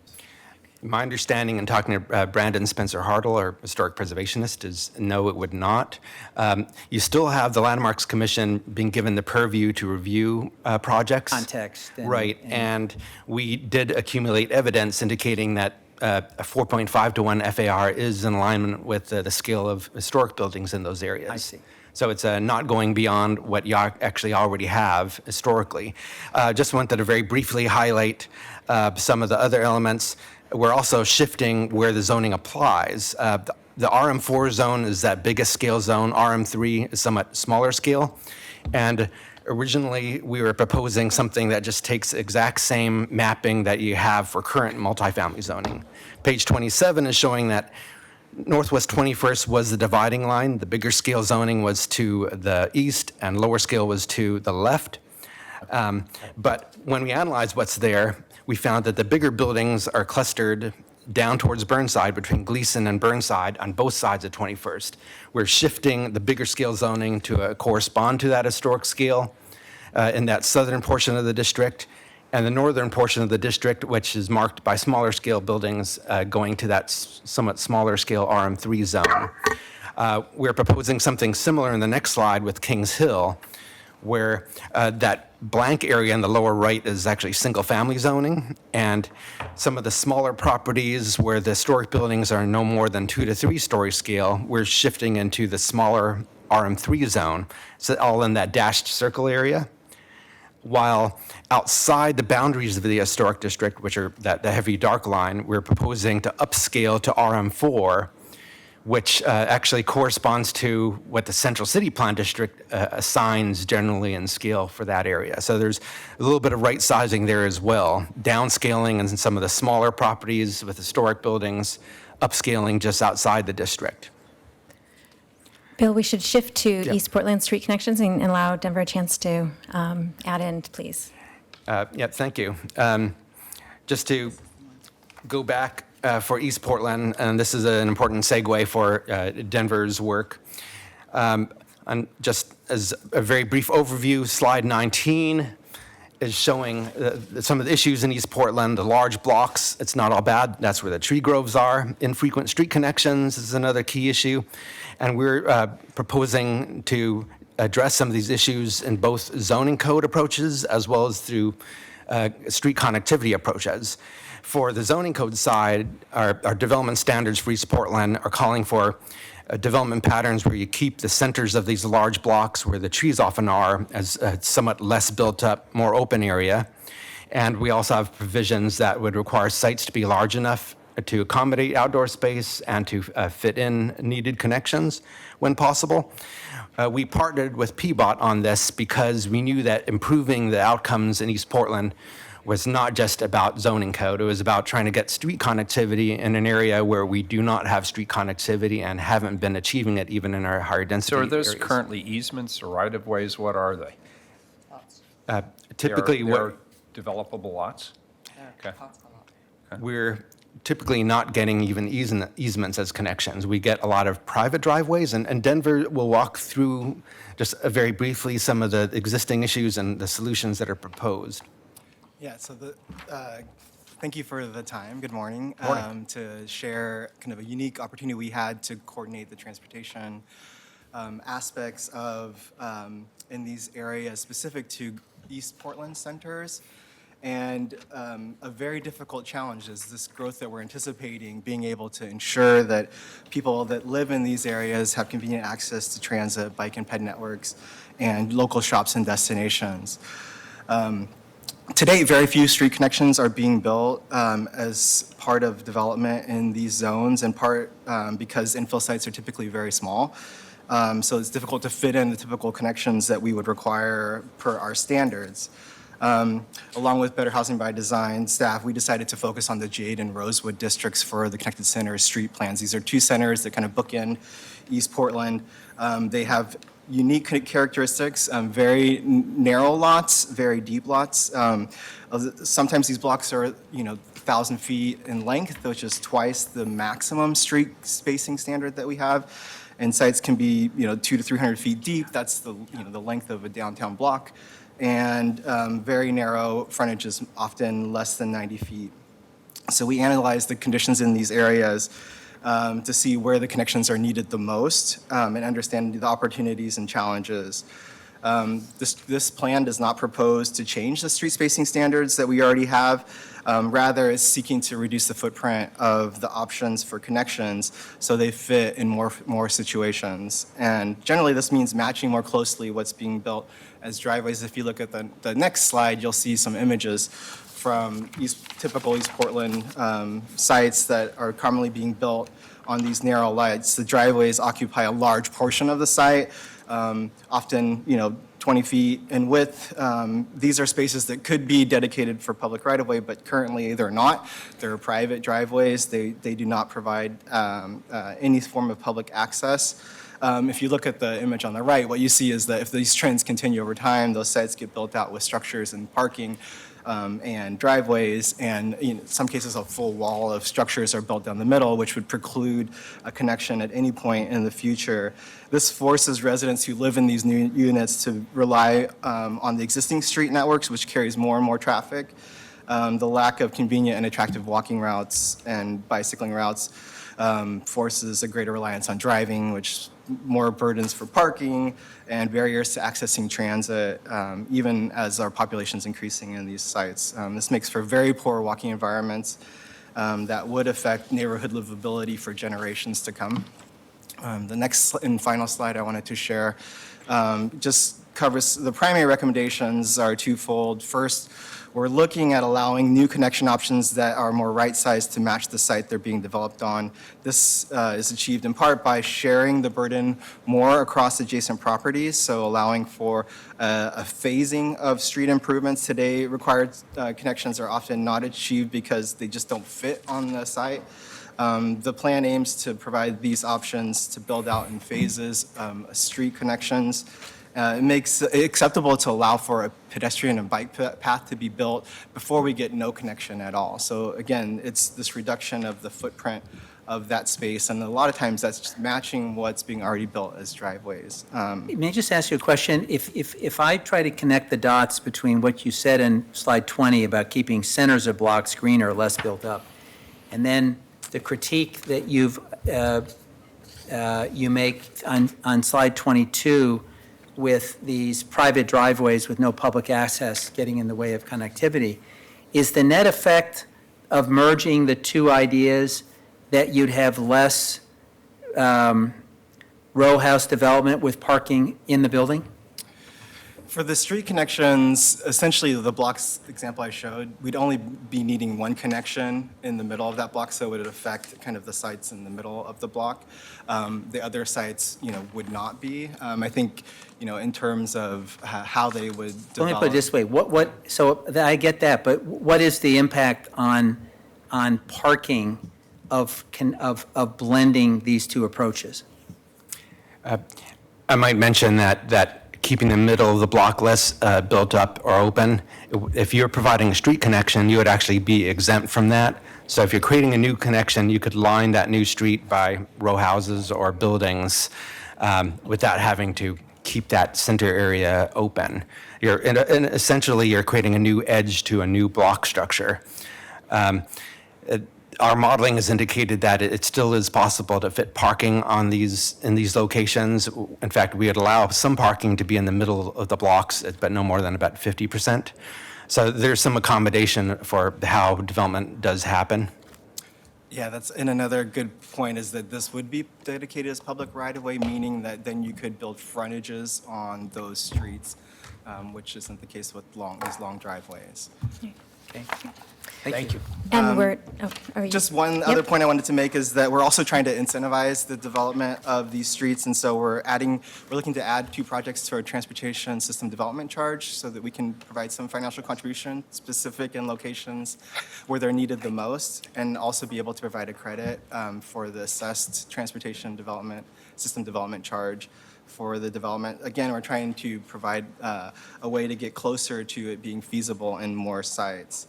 [SPEAKER 7] My understanding in talking to Brandon Spencer Hartle, our historic preservationist, is no, it would not. You still have the Landmarks Commission being given the purview to review projects.
[SPEAKER 5] Context.
[SPEAKER 7] Right, and we did accumulate evidence indicating that a 4.5-to-1 FAR is in alignment with the scale of historic buildings in those areas.
[SPEAKER 5] I see.
[SPEAKER 7] So it's not going beyond what you actually already have historically. Just wanted to very briefly highlight some of the other elements. We're also shifting where the zoning applies. The RM4 zone is that biggest scale zone. RM3 is somewhat smaller scale. And originally, we were proposing something that just takes exact same mapping that you have for current multifamily zoning. Page 27 is showing that Northwest 21st was the dividing line. The bigger scale zoning was to the east, and lower scale was to the left. But when we analyzed what's there, we found that the bigger buildings are clustered down towards Burnside, between Gleason and Burnside, on both sides of 21st. We're shifting the bigger scale zoning to correspond to that historic scale in that southern portion of the district. and the northern portion of the district, which is marked by smaller scale buildings going to that somewhat smaller scale RM3 zone. We're proposing something similar in the next slide with Kings Hill, where that blank area in the lower right is actually single-family zoning, and some of the smaller properties where the historic buildings are no more than 2 to 3 story scale, we're shifting into the smaller RM3 zone, so all in that dashed circle area. While outside the boundaries of the historic district, which are the heavy dark line, we're proposing to upscale to RM4, which actually corresponds to what the Central City Plan District assigns generally in scale for that area. So there's a little bit of right sizing there as well, downscaling in some of the smaller properties with historic buildings, upscaling just outside the district.
[SPEAKER 3] Bill, we should shift to
[SPEAKER 7] Yeah.
[SPEAKER 3] East Portland street connections and allow Denver a chance to add in, please.
[SPEAKER 7] Yeah, thank you. Just to go back for East Portland, and this is an important segue for Denver's work. And just as a very brief overview, slide 19 is showing some of the issues in East Portland, the large blocks. It's not all bad. That's where the tree groves are. Infrequent street connections is another key issue. And we're proposing to address some of these issues in both zoning code approaches as well as through street connectivity approaches. For the zoning code side, our development standards for East Portland are calling for development patterns where you keep the centers of these large blocks where the trees often are as a somewhat less built up, more open area. And we also have provisions that would require sites to be large enough to accommodate outdoor space and to fit in needed connections when possible. We partnered with PBOT on this because we knew that improving the outcomes in East Portland was not just about zoning code. It was about trying to get street connectivity in an area where we do not have street connectivity and haven't been achieving it even in our higher density
[SPEAKER 1] So are those
[SPEAKER 7] areas.
[SPEAKER 1] currently easements or right-of-ways? What are they?
[SPEAKER 7] Typically,
[SPEAKER 1] They're developable lots? Okay.
[SPEAKER 7] we're typically not getting even easements as connections. We get a lot of private driveways, and Denver will walk through just very briefly some of the existing issues and the solutions that are proposed.
[SPEAKER 8] Yeah, so thank you for the time. Good morning. To share kind of a unique opportunity we had to coordinate the transportation aspects of in these areas specific to East Portland centers. And a very difficult challenge is this growth that we're anticipating, being able to ensure that people that live in these areas have convenient access to transit, bike and ped networks, and local shops and destinations. Today, very few street connections are being built as part of development in these zones, in part because infill sites are typically very small. So it's difficult to fit in the typical connections that we would require per our standards. Along with Better Housing by Design staff, we decided to focus on the Jade and Rosewood districts for the Connected Centers street plans. These are two centers that kind of bookend East Portland. They have unique characteristics, very narrow lots, very deep lots. Sometimes these blocks are, 1,000 feet in length, which is twice the maximum street spacing standard that we have. And sites can be, 200 to 300 feet deep. That's the length of a downtown block. And very narrow frontage is often less than 90 feet. So we analyzed the conditions in these areas to see where the connections are needed the most and understand the opportunities and challenges. This plan does not propose to change the street spacing standards that we already have. Rather, it's seeking to reduce the footprint of the options for connections so they fit in more situations. And generally, this means matching more closely what's being built as driveways. If you look at the next slide, you'll see some images from typical East Portland sites that are commonly being built on these narrow lights. The driveways occupy a large portion of the site, often 20 feet in width. These are spaces that could be dedicated for public right-of-way, but currently they're not. They're private driveways. They do not provide any form of public access. If you look at the image on the right, what you see is that if these trends continue over time, those sites get built out with structures and parking. and driveways, and in some cases, a full wall of structures are built down the middle, which would preclude a connection at any point in the future. This forces residents who live in these new units to rely on the existing street networks, which carries more and more traffic. The lack of convenient and attractive walking routes and bicycling routes forces a greater reliance on driving, which more burdens for parking and barriers to accessing transit, even as our population is increasing in these sites. This makes for very poor walking environments that would affect neighborhood livability for generations to come. The next and final slide I wanted to share just covers the primary recommendations are twofold. First, we're looking at allowing new connection options that are more right-sized to match the site they're being developed on. This is achieved in part by sharing the burden more across adjacent properties, so allowing for a phasing of street improvements. Today, required connections are often not achieved because they just don't fit on the site. The plan aims to provide these options to build out in phases, street connections. It makes it acceptable to allow for a pedestrian and bike path to be built before we get no connection at all. So again, it's this reduction of the footprint of that space, and a lot of times that's just matching what's being already built as driveways.
[SPEAKER 5] May I just ask you a question? If I try to connect the dots between what you said in slide 20 about keeping centers of blocks greener or less built up, and then the critique that you make on slide 22 with these private driveways with no public access getting in the way of connectivity, is the net effect of merging the two ideas that you'd have less row house development with parking in the building?
[SPEAKER 8] For the street connections, essentially the blocks example I showed, we'd only be needing one connection in the middle of that block, so it would affect kind of the sites in the middle of the block. The other sites, would not be. I think, in terms of how they would develop.
[SPEAKER 5] Let me put it this way, so I get that, but what is the impact on parking of blending these two approaches?
[SPEAKER 7] I might mention that keeping the middle of the block less built up or open, if you're providing a street connection, you would actually be exempt from that. So if you're creating a new connection, you could line that new street by row houses or buildings without having to keep that center area open. And essentially, you're creating a new edge to a new block structure. Our modeling has indicated that it still is possible to fit parking in these locations. In fact, we would allow some parking to be in the middle of the blocks, but no more than about 50%. So there's some accommodation for how development does happen.
[SPEAKER 8] Yeah, and another good point is that this would be dedicated as public right-of-way, meaning that then you could build frontages on those streets, which isn't the case with these long driveways.
[SPEAKER 5] Okay.
[SPEAKER 7] Thank you.
[SPEAKER 3] And are you?
[SPEAKER 8] Just one other point I wanted to make is that we're also trying to incentivize the development of these streets, and so we're looking to add 2 projects to our transportation system development charge so that we can provide some financial contribution specific in locations where they're needed the most, and also be able to provide a credit for the assessed transportation development system development charge for the development. Again, we're trying to provide a way to get closer to it being feasible in more sites.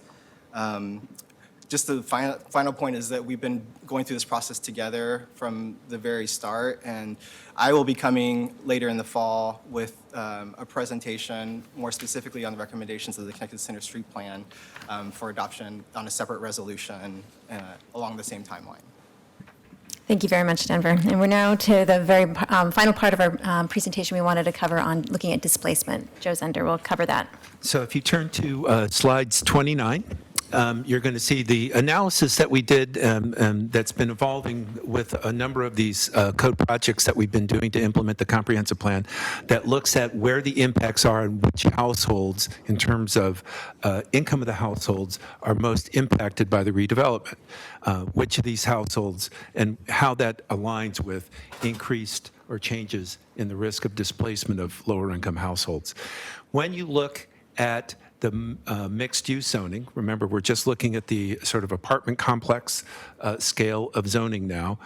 [SPEAKER 8] Just the final point is that we've been going through this process together from the very start, and I will be coming later in the fall with a presentation more specifically on the recommendations of the Connected Center Street Plan for adoption on a separate resolution along the same timeline.
[SPEAKER 3] Thank you very much, Denver. And we're now to the very final part of our presentation we wanted to cover on looking at displacement. Joe Zender will cover that.
[SPEAKER 9] So if you turn to slides 29, you're going to see the analysis that we did that's been evolving with a number of these code projects that we've been doing to implement the comprehensive plan that looks at where the impacts are and which households, in terms of income of the households, are most impacted by the redevelopment. Which of these households and how that aligns with increased or changes in the risk of displacement of lower income households. When you look at the mixed-use zoning, remember we're just looking at the sort of apartment complex scale of zoning now,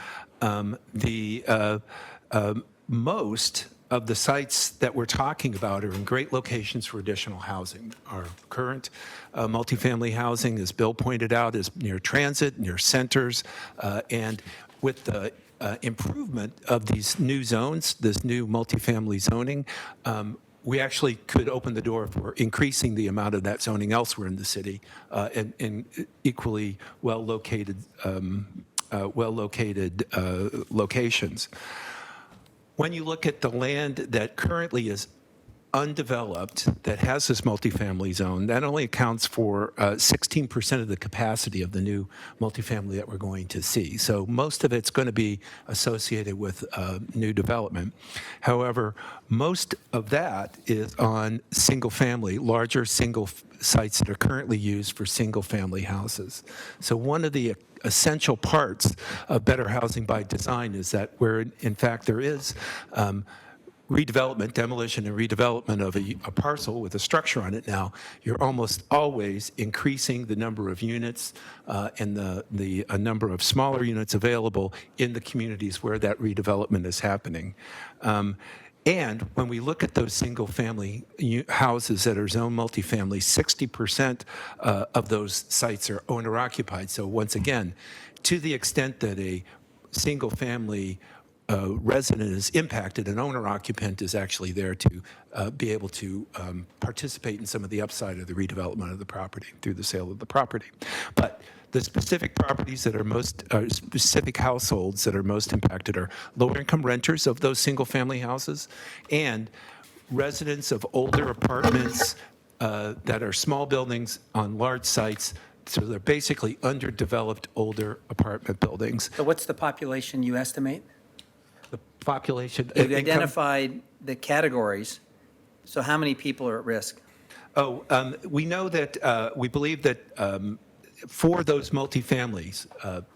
[SPEAKER 9] most of the sites that we're talking about are in great locations for additional housing. Our current multifamily housing, as Bill pointed out, is near transit, near centers, and with the improvement of these new zones, this new multifamily zoning, we actually could open the door for increasing the amount of that zoning elsewhere in the city in equally well-located locations. When you look at the land that currently is undeveloped, that has this multifamily zone, that only accounts for 16% of the capacity of the new multifamily that we're going to see. So most of it's going to be associated with new development. However, most of that is on single-family, larger single sites that are currently used for single-family houses. So one of the essential parts of better housing by design is that where, in fact, there is redevelopment, demolition and redevelopment of a parcel with a structure on it now, you're almost always increasing the number of units and the number of smaller units available in the communities where that redevelopment is happening. And when we look at those single-family houses that are zone multifamily, 60% of those sites are owner-occupied. So once again, to the extent that a single-family resident is impacted, an owner-occupant is actually there to be able to participate in some of the upside of the redevelopment of the property through the sale of the property. But the specific properties that are specific households that are most impacted are lower-income renters of those single-family houses and residents of older apartments that are small buildings on large sites. So they're basically underdeveloped older apartment buildings.
[SPEAKER 5] So what's the population you estimate?
[SPEAKER 9] The population.
[SPEAKER 5] You've identified the categories, so how many people are at risk?
[SPEAKER 9] We know that, we believe that for those multifamilies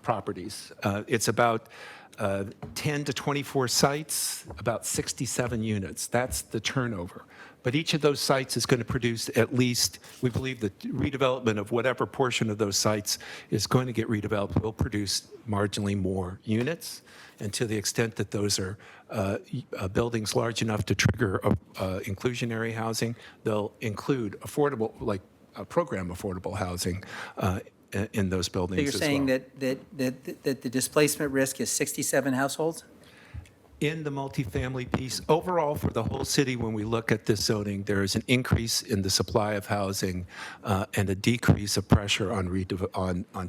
[SPEAKER 9] properties, it's about 10 to 24 sites, about 67 units. That's the turnover. But each of those sites is going to produce at least, we believe that redevelopment of whatever portion of those sites is going to get redeveloped will produce marginally more units. And to the extent that those are buildings large enough to trigger inclusionary housing, they'll include affordable, like program affordable housing in those buildings
[SPEAKER 5] So you're
[SPEAKER 9] as
[SPEAKER 5] saying
[SPEAKER 9] well.
[SPEAKER 5] that the displacement risk is 67 households?
[SPEAKER 9] In the multifamily piece, overall for the whole city, when we look at this zoning, there is an increase in the supply of housing and a decrease of pressure on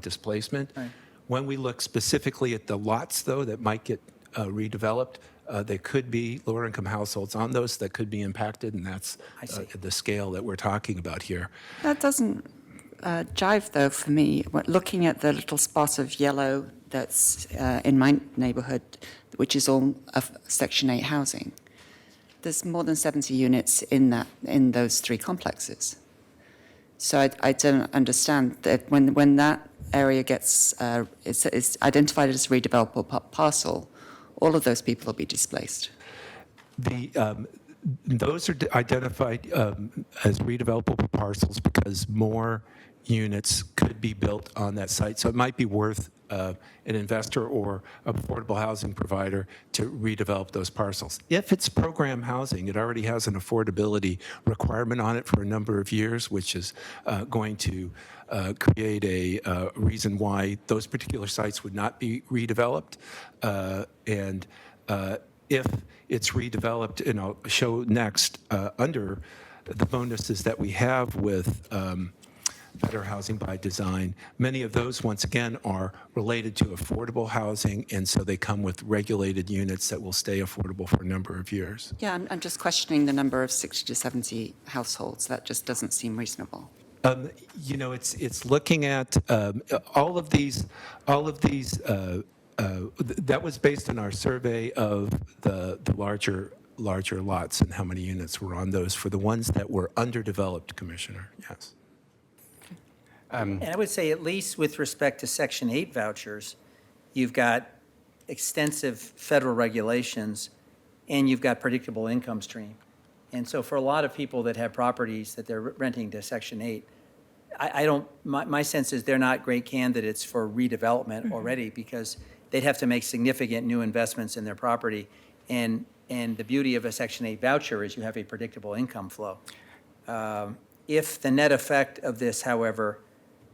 [SPEAKER 9] displacement.
[SPEAKER 5] Right.
[SPEAKER 9] When we look specifically at the lots, though, that might get redeveloped, there could be lower-income households on those that could be impacted, and that's
[SPEAKER 5] I see.
[SPEAKER 9] the scale that we're talking about here.
[SPEAKER 2] That doesn't jive, though, for me. Looking at the little spot of yellow that's in my neighborhood, which is all of Section 8 housing, there's more than 70 units in those three complexes. So I don't understand that when that area gets is identified as a redevelopable parcel, all of those people will be displaced.
[SPEAKER 9] Those are identified as redevelopable parcels because more units could be built on that site. So it might be worth an investor or affordable housing provider to redevelop those parcels. If it's program housing, it already has an affordability requirement on it for a number of years, which is going to create a reason why those particular sites would not be redeveloped. And if it's redeveloped, and I'll show next, under the bonuses that we have with better housing by design, many of those, once again, are related to affordable housing, and so they come with regulated units that will stay affordable for a number of years.
[SPEAKER 2] Yeah, I'm just questioning the number of 60 to 70 households. That just doesn't seem reasonable.
[SPEAKER 9] You know, it's looking at all of these. That was based on our survey of the larger lots and how many units were on those for the ones that were underdeveloped, Commissioner. Yes.
[SPEAKER 5] And I would say, at least with respect to Section 8 vouchers, you've got extensive federal regulations, and you've got predictable income stream. And so for a lot of people that have properties that they're renting to Section 8, my sense is they're not great candidates for redevelopment already because they'd have to make significant new investments in their property. And And the beauty of a Section 8 voucher is you have a predictable income flow. If the net effect of this, however,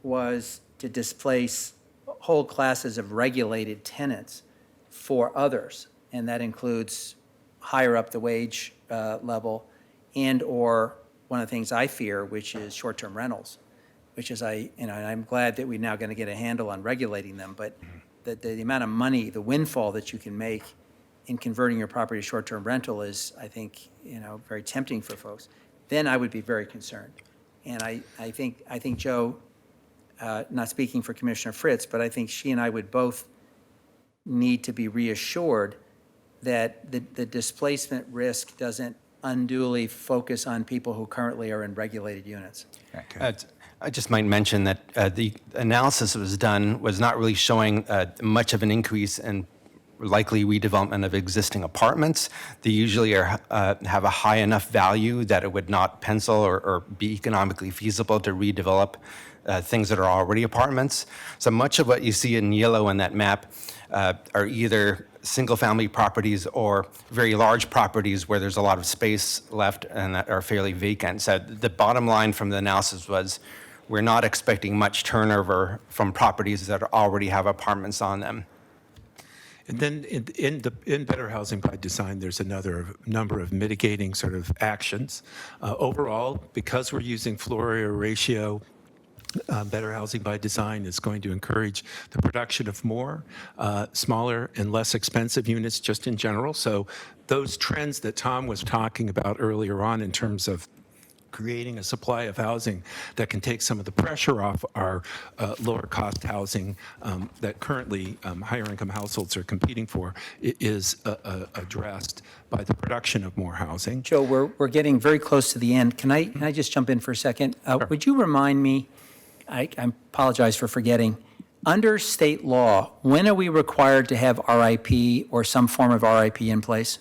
[SPEAKER 5] was to displace whole classes of regulated tenants for others, and that includes higher up the wage level, and/or one of the things I fear, which is short-term rentals, which is and I'm glad that we're now going to get a handle on regulating them, but the amount of money, the windfall that you can make in converting your property to short-term rental is, I think, very tempting for folks. Then I would be very concerned. And I think Joe, not speaking for Commissioner Fritz, but I think she and I would both need to be reassured that the displacement risk doesn't unduly focus on people who currently are in regulated units.
[SPEAKER 7] I just might mention that the analysis that was done was not really showing much of an increase in likely redevelopment of existing apartments. They usually have a high enough value that it would not pencil or be economically feasible to redevelop things that are already apartments. So much of what you see in yellow in that map are either single-family properties or very large properties where there's a lot of space left and that are fairly vacant. So the bottom line from the analysis was we're not expecting much turnover from properties that already have apartments on them.
[SPEAKER 9] And then in Better Housing by Design, there's another number of mitigating sort of actions. Overall, because we're using floor area ratio, Better Housing by Design is going to encourage the production of more smaller and less expensive units just in general. So those trends that Tom was talking about earlier on in terms of creating a supply of housing that can take some of the pressure off our lower cost housing that currently higher income households are competing for is addressed by the production of more housing.
[SPEAKER 5] Joe, we're getting very close to the end. Can I just jump in for a second? Would you remind me, I apologize for forgetting, under state law, when are we required to have RIP or some form of RIP in place?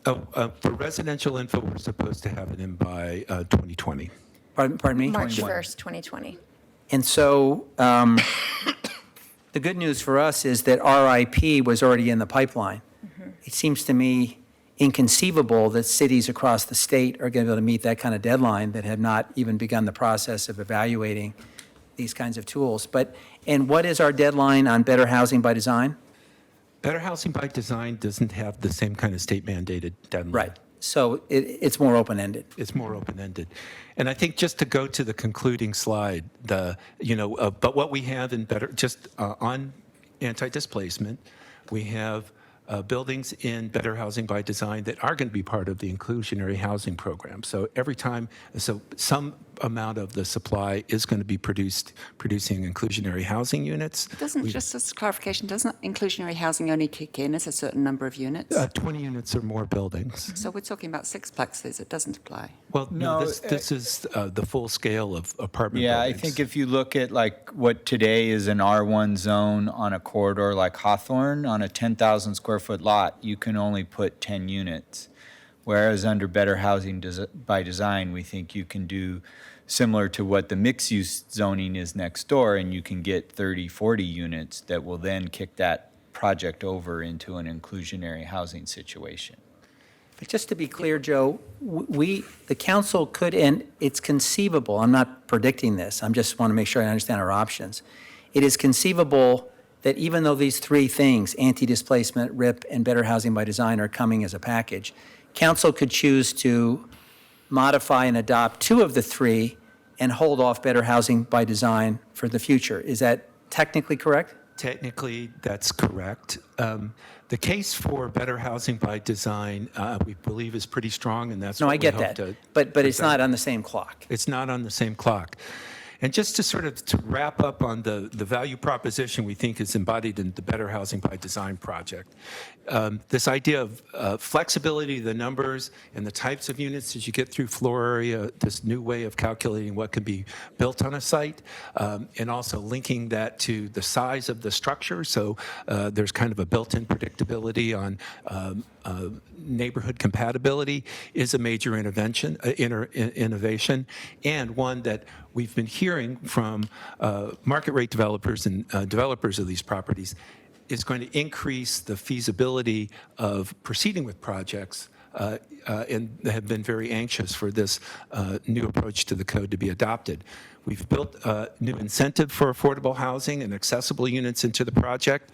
[SPEAKER 9] For residential info, we're supposed to have it in by 2020.
[SPEAKER 5] Pardon me?
[SPEAKER 3] March 1st, 2020.
[SPEAKER 5] And so the good news for us is that RIP was already in the pipeline. It seems to me inconceivable that cities across the state are going to be able to meet that kind of deadline that have not even begun the process of evaluating these kinds of tools. And what is our deadline on Better Housing by Design?
[SPEAKER 9] Better Housing by Design doesn't have the same kind of state mandated deadline.
[SPEAKER 5] Right. So it's more open-ended.
[SPEAKER 9] It's more open-ended. And I think just to go to the concluding slide, but what we have in on anti-displacement, we have buildings in Better Housing by Design that are going to be part of the inclusionary housing program. So some amount of the supply is going to be producing inclusionary housing units.
[SPEAKER 2] Just as clarification, doesn't inclusionary housing only kick in as a certain number of units?
[SPEAKER 9] 20 units or more buildings.
[SPEAKER 2] So we're talking about sixplexes, it doesn't apply.
[SPEAKER 9] Well, no,
[SPEAKER 4] No,
[SPEAKER 9] this is the full scale of apartment
[SPEAKER 4] Yeah, I
[SPEAKER 9] buildings.
[SPEAKER 4] think if you look at like what today is an R1 zone on a corridor like Hawthorne, on a 10,000 square foot lot, you can only put 10 units. Whereas under Better Housing by Design, we think you can do similar to what the mixed-use zoning is next door, and you can get 30, 40 units that will then kick that project over into an inclusionary housing situation.
[SPEAKER 5] But just to be clear, Joe, the council could, and it's conceivable, I'm not predicting this, I just want to make sure I understand our options. It is conceivable that even though these three things, anti-displacement, RIP, and Better Housing by Design are coming as a package, council could choose to modify and adopt two of the three and hold off Better Housing by Design for the future. Is that technically correct?
[SPEAKER 9] Technically, that's correct. The case for Better Housing by Design, we believe, is pretty strong, and that's
[SPEAKER 5] No,
[SPEAKER 9] what
[SPEAKER 5] I
[SPEAKER 9] we
[SPEAKER 5] get
[SPEAKER 9] hope
[SPEAKER 5] that,
[SPEAKER 9] to
[SPEAKER 5] but it's
[SPEAKER 9] present.
[SPEAKER 5] not on the same clock.
[SPEAKER 9] It's not on the same clock. And just to sort of to wrap up on the value proposition we think is embodied in the Better Housing by Design project, this idea of flexibility, the numbers and the types of units as you get through floor area, this new way of calculating what can be built on a site, and also linking that to the size of the structure. So there's kind of a built-in predictability on neighborhood compatibility is a major innovation, and one that we've been hearing from market rate developers and developers of these properties is going to increase the feasibility of proceeding with projects and have been very anxious for this new approach to the code to be adopted. We've built a new incentive for affordable housing and accessible units into the project.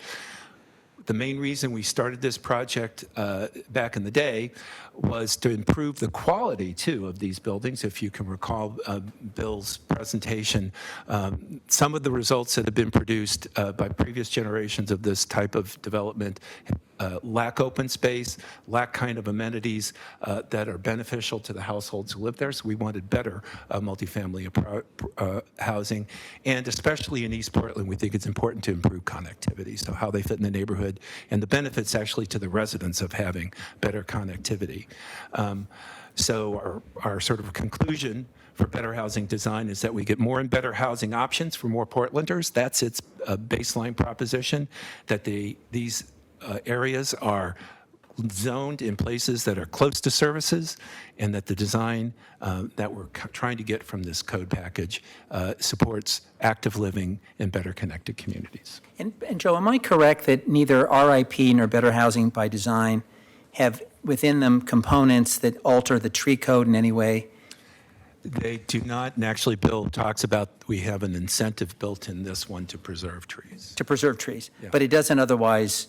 [SPEAKER 9] The main reason we started this project back in the day was to improve the quality, too, of these buildings. If you can recall Bill's presentation, some of the results that have been produced by previous generations of this type of development lack open space, lack kind of amenities that are beneficial to the households who live there. So we wanted better multifamily housing. And especially in East Portland, we think it's important to improve connectivity, so how they fit in the neighborhood and the benefits actually to the residents of having better connectivity. So our sort of conclusion for better housing design is that we get more and better housing options for more Portlanders. That's its baseline proposition, that these areas are zoned in places that are close to services, and that the design that we're trying to get from this code package supports active living and better connected communities.
[SPEAKER 5] And Joe, am I correct that neither RIP nor Better Housing by Design have within them components that alter the tree code in any way?
[SPEAKER 9] They do not, and actually Bill talks about, we have an incentive built in this one to preserve trees.
[SPEAKER 5] To preserve trees,
[SPEAKER 9] Yeah.
[SPEAKER 5] but it doesn't otherwise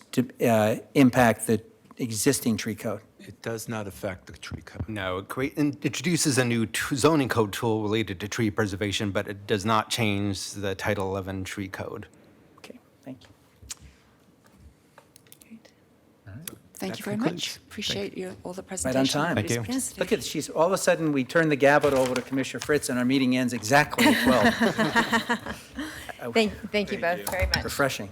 [SPEAKER 5] impact the existing tree code?
[SPEAKER 9] It does not affect the tree code.
[SPEAKER 7] No, it introduces a new zoning code tool related to tree preservation, but it does not change the Title 11 tree code.
[SPEAKER 5] Okay, thank you.
[SPEAKER 2] Thank you
[SPEAKER 9] That
[SPEAKER 2] very
[SPEAKER 9] concludes.
[SPEAKER 2] much. Appreciate all the
[SPEAKER 5] Right
[SPEAKER 2] presentation.
[SPEAKER 5] on time.
[SPEAKER 7] Thank you.
[SPEAKER 2] Yes.
[SPEAKER 5] Look at, all of a sudden, we turn the gavel over to Commissioner Fritz and our meeting ends exactly at 12.
[SPEAKER 3] Thank you both very much.
[SPEAKER 5] Refreshing.